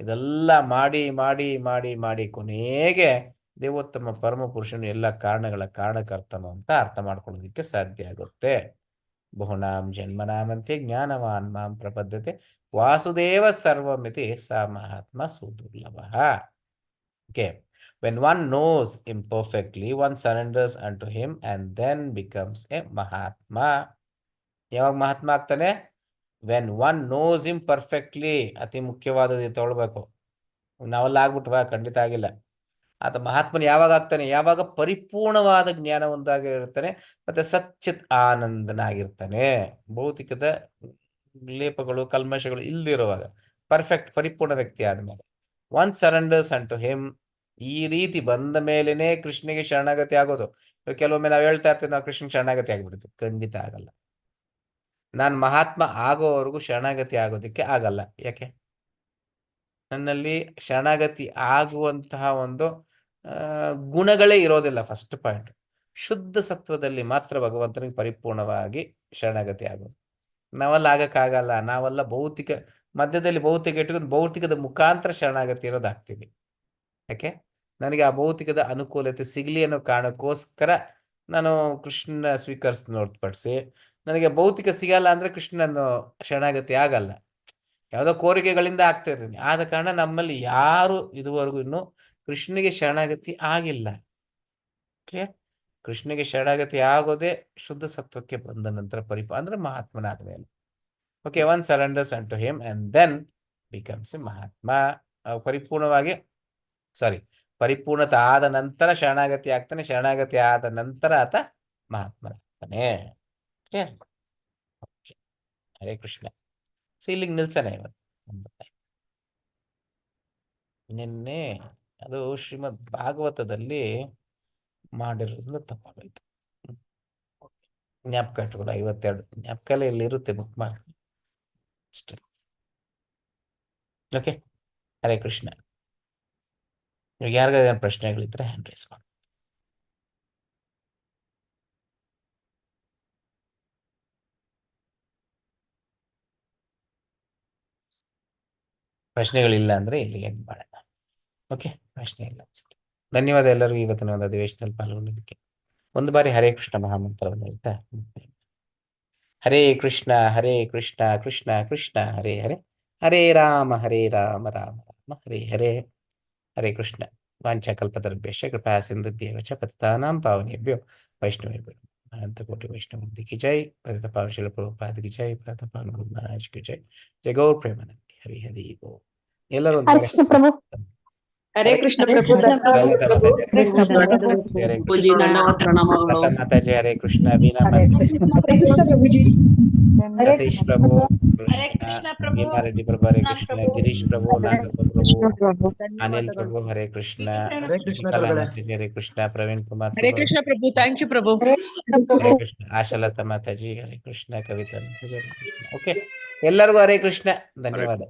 S1: ಇದೆಲ್ಲ ಮಾಡಿ ಮಾಡಿ ಮಾಡಿ ಮಾಡಿ ಕೊನೆಗೆ ದೇವೋತ್ತಮ ಪರಮ ಪುರುಷನು ಎಲ್ಲ ಕಾರಣಗಳ ಕಾರಣಕರ್ತನು ಅಂತ ಅರ್ಥ ಮಾಡ್ಕೊಳ್ಳೋದಕ್ಕೆ ಸಾಧ್ಯ ಆಗುತ್ತೆ. ಬಹುನಾಂ ಜನ್ಮನಾಮಂತೆ ಜ್ಞಾನವಾನ್ ಮಾಂ ಪ್ರಪದ್ಯತೆ ವಾಸುದೇವ ಸರ್ವಮಿತಿ ಸ Mahatma ಸುದುರ್ಲಭ. Okay. When one knows him perfectly, one surrenders unto him and then becomes a Mahatma. ಯಾವಾಗ ಮಹಾತ್ಮ ಆಗ್ತಾನೆ? When one knows him perfectly. ಅತಿ ಮುಖ್ಯವಾದದ್ದು ತಗೊಳ್ಬೇಕು. ನಾವೆಲ್ಲ ಆಗ್ಬಿಟ್ವಾ? ಖಂಡಿತ ಆಗಿಲ್ಲ. ಆತ ಮಹಾತ್ಮನ ಯಾವಾಗ ಆಗ್ತಾನೆ? ಯಾವಾಗ ಪರಿಪೂರ್ಣವಾದ ಜ್ಞಾನ ಒಂದಾಗಿರ್ತಾನೆ ಮತ್ತೆ ಸಚ್ಚಿತ್ ಆನಂದನಾಗಿರ್ತಾನೆ. ಭೌತಿಕದ ಲೇಪಗಳು ಕಲ್ಮಶಗಳು ಇಲ್ದಿರುವಾಗ, ಪರ್ಫೆಕ್ಟ್ ಪರಿಪೂರ್ಣ ವ್ಯಕ್ತಿ ಆದ್ಮೇಲೆ. One surrenders unto him. ಈ ರೀತಿ ಬಂದ ಮೇಲೇನೆ ಕೃಷ್ಣನಿಗೆ ಶರಣಾಗತಿ ಆಗೋದು. ಕೆಲವೊಮ್ಮೆ ನಾವು ಹೇಳ್ತಾ ಇರ್ತೀವಿ, ನಾವು ಕೃಷ್ಣನ್ ಶರಣಾಗತಿ ಆಗ್ಬಿಡ್ತೀವಿ. ಖಂಡಿತ ಆಗಲ್ಲ. ನಾನು ಮಹಾತ್ಮ ಆಗೋವರೆಗೂ ಶರಣಾಗತಿ ಆಗೋದಕ್ಕೆ ಆಗಲ್ಲ. ಯಾಕೆ? ನನ್ನಲ್ಲಿ ಶರಣಾಗತಿ ಆಗುವಂತಹ ಒಂದು ಗುಣಗಳೇ ಇರೋದಿಲ್ಲ. ಫಸ್ಟ್ ಪಾಯಿಂಟ್, ಶುದ್ಧ ಸತ್ವದಲ್ಲಿ ಮಾತ್ರ ಭಗವಂತನಿಗೆ ಪರಿಪೂರ್ಣವಾಗಿ ಶರಣಾಗತಿ ಆಗೋದು. ನಾವೆಲ್ಲ ಆಗಕ್ಕಾಗಲ್ಲ. ನಾವೆಲ್ಲ ಭೌತಿಕ ಮಧ್ಯದಲ್ಲಿ ಭೌತಿಕ ಇಟ್ಕೊಂಡು ಭೌತಿಕದ ಮುಖಾಂತರ ಶರಣಾಗತಿ ಇರೋದಾಗ್ತೀವಿ. ಯಾಕೆ? ನನಗೆ ಆ ಭೌತಿಕದ ಅನುಕೂಲತೆ ಸಿಗಲಿ ಅನ್ನೋ ಕಾರಣಕ್ಕೋಸ್ಕರ ನಾನು ಕೃಷ್ಣನ ಹೊರತುಪಡಿಸಿ ನನಗೆ ಭೌತಿಕ ಸಿಗಲ್ಲ ಅಂದ್ರೆ ಕೃಷ್ಣನ ಶರಣಾಗತಿ ಆಗಲ್ಲ. ಯಾವುದೋ ಕೋರಿಕೆಗಳಿಂದ ಆಗ್ತಾ ಇರ್ತೀನಿ. ಆದ ಕಾರಣ ನಮ್ಮಲ್ಲಿ ಯಾರು ಇದುವರೆಗೂ ಇನ್ನೂ ಕೃಷ್ಣನಿಗೆ ಶರಣಾಗತಿ ಆಗಿಲ್ಲ. ಕ್ಲಿಯರ್? ಕೃಷ್ಣನಿಗೆ ಶರಣಾಗತಿ ಆಗೋದೇ ಶುದ್ಧ ಸತ್ವಕ್ಕೆ ಬಂದ ನಂತರ ಅಂದ್ರೆ ಮಹಾತ್ಮನಾದ ಮೇಲೆ. Okay, one surrenders unto him and then becomes a mahatma. ಪರಿಪೂರ್ಣತೆ ಆದ ನಂತರ ಶರಣಾಗತಿ ಆಗ್ತಾನೆ. ಶರಣಾಗತಿ ಆದ ನಂತರ ಆತ ಮಹಾತ್ಮನಾಗ್ತಾನೆ. ಕ್ಲಿಯರ್? ಹರೇ ಕೃಷ್ಣ. ಸೊ ಇಲ್ಲಿಗೆ ನಿಲ್ಸನೆ ಇವತ್ತು. ನಿನ್ನೆ ಅದು ಶ್ರೀಮದ್ ಭಾಗವತದಲ್ಲಿ ಮಾಡಿರೋದ್ರಿಂದ ತಪ್ಪಾಗೋಯ್ತು. ಜ್ಞಾಪಕ ಇಟ್ಕೊಳ್ಳ. 52 ಜ್ಞಾಪಕ ಇಲ್ಲಿ ಇರುತ್ತೆ, ಬುಕ್ ಮಾರ್ಕ್ ಅಷ್ಟೇ. ಓಕೆ, ಹರೇ ಕೃಷ್ಣ. ಇವಾಗ ಯಾರಿಗಾದ್ರು ಪ್ರಶ್ನೆಗಳಿದ್ರೆ ಹ್ಯಾಂಡ್ ರೈಸ್ ಮಾಡಿ. ಪ್ರಶ್ನೆಗಳಿಲ್ಲ ಅಂದ್ರೆ ಇಲ್ಲಿ ಎಂಡ್ ಮಾಡೋಣ. ಓಕೆ, ಪ್ರಶ್ನೆ ಇಲ್ಲ ಅನ್ಸುತ್ತೆ. ಧನ್ಯವಾದ ಎಲ್ಲರಿಗೂ ಇವತ್ತಿನ ಒಂದು ಅಧಿವೇಶನದಲ್ಲಿ ಪಾಲ್ಗೊಂಡಿದ್ದಕ್ಕೆ. ಒಂದು ಬಾರಿ ಹರೇ ಕೃಷ್ಣ ಮಹಾಮಂತ್ರವನ್ನು ಹೇಳ್ತಾ, ಹರೇ ಕೃಷ್ಣ ಕೃಷ್ಣ ಕೃಷ್ಣ ಹರೇ ಹರೇ, ಹರೇ ರಾಮ ರಾಮ ರಾಮ ಹರೇ ಹರೇ. ಹರೇ ಕೃಷ್ಣ. ವಾಂಛಾಕಲ್ಪತರುಭ್ಯಶ್ಚ ಕೃಪಾ ಸಿಂಧುಭ್ಯೇವ ಚ ಪತಿತಾನಾಂ ಪಾವನೇಭ್ಯೋ ವೈಷ್ಣವೇಭ್ಯೋ ಅನಂತ ಕೋಟಿ ವೈಷ್ಣವ ಮೂರ್ತಿ ಕಿ ಜೈ. ಪತಿತ ಪಾವನ ಶ್ರೀಲ ಪ್ರಭುಪಾದ ಕಿ ಜೈ. ಪತಿತ ಪಾವನ ಗುರು ಮಹಾರಾಜ್ ಕಿ ಜೈ. ಜೈ ಗೌರ್ ಪ್ರೇಮಾನಂದಿ. ಹರಿ ಹರಿ ಓ. ಎಲ್ಲರೂ ಒಂದು
S4: ಹರೇ ಕೃಷ್ಣ ಪ್ರಭು.
S2: ಹರೇ ಕೃಷ್ಣ ಪ್ರಭು.
S1: ಲಲಿತಾ ಮಾತಾಜಿ ಹರೇ ಕೃಷ್ಣ. ಹರೇ ಕೃಷ್ಣ.
S5: ಪೂಜಿ ದಂಡವತ್ ಪ್ರಣಾಮಗಳು.
S1: ಲತಾ ಮಾತಾಜಿ ಹರೇ ಕೃಷ್ಣ. ವೀಣಾ
S2: ಹರೇ
S1: ಮಾತಾಜಿ,
S2: ಕೃಷ್ಣ ಪ್ರಭುಜಿ. ಹರೇ
S1: ಸತೀಶ್ ಪ್ರಭು
S6: ಹರೇ
S1: ಕೃಷ್ಣ.
S6: ಕೃಷ್ಣ ಪ್ರಭು.
S1: ಭೀಮಾ ರೆಡ್ಡಿ ಪ್ರಭು ಹರೇ ಕೃಷ್ಣ. ಗಿರೀಶ್ ಪ್ರಭು, ನಾಗಪ್ಪ ಪ್ರಭು, ಅನಿಲ್ ಪ್ರಭು ಹರೇ ಕೃಷ್ಣ. ಕಲಾ ಮಾತಾಜಿ ಹರೇ ಕೃಷ್ಣ. ಪ್ರವೀಣ್ ಕುಮಾರ್
S5: ಹರೇ
S1: ಪ್ರಭು
S5: ಕೃಷ್ಣ ಪ್ರಭು. ಥ್ಯಾಂಕ್ ಯು ಪ್ರಭು.
S1: ಹರೇ ಕೃಷ್ಣ. ಆಶಾಲತಾ ಮಾತಾಜಿ ಹರೇ ಕೃಷ್ಣ. ಕವಿತಾ ಮಾತಾಜಿ ಹರೇ ಕೃಷ್ಣ. ಓಕೆ, ಎಲ್ಲರಿಗೂ ಹರೇ ಕೃಷ್ಣ. ಧನ್ಯವಾದ.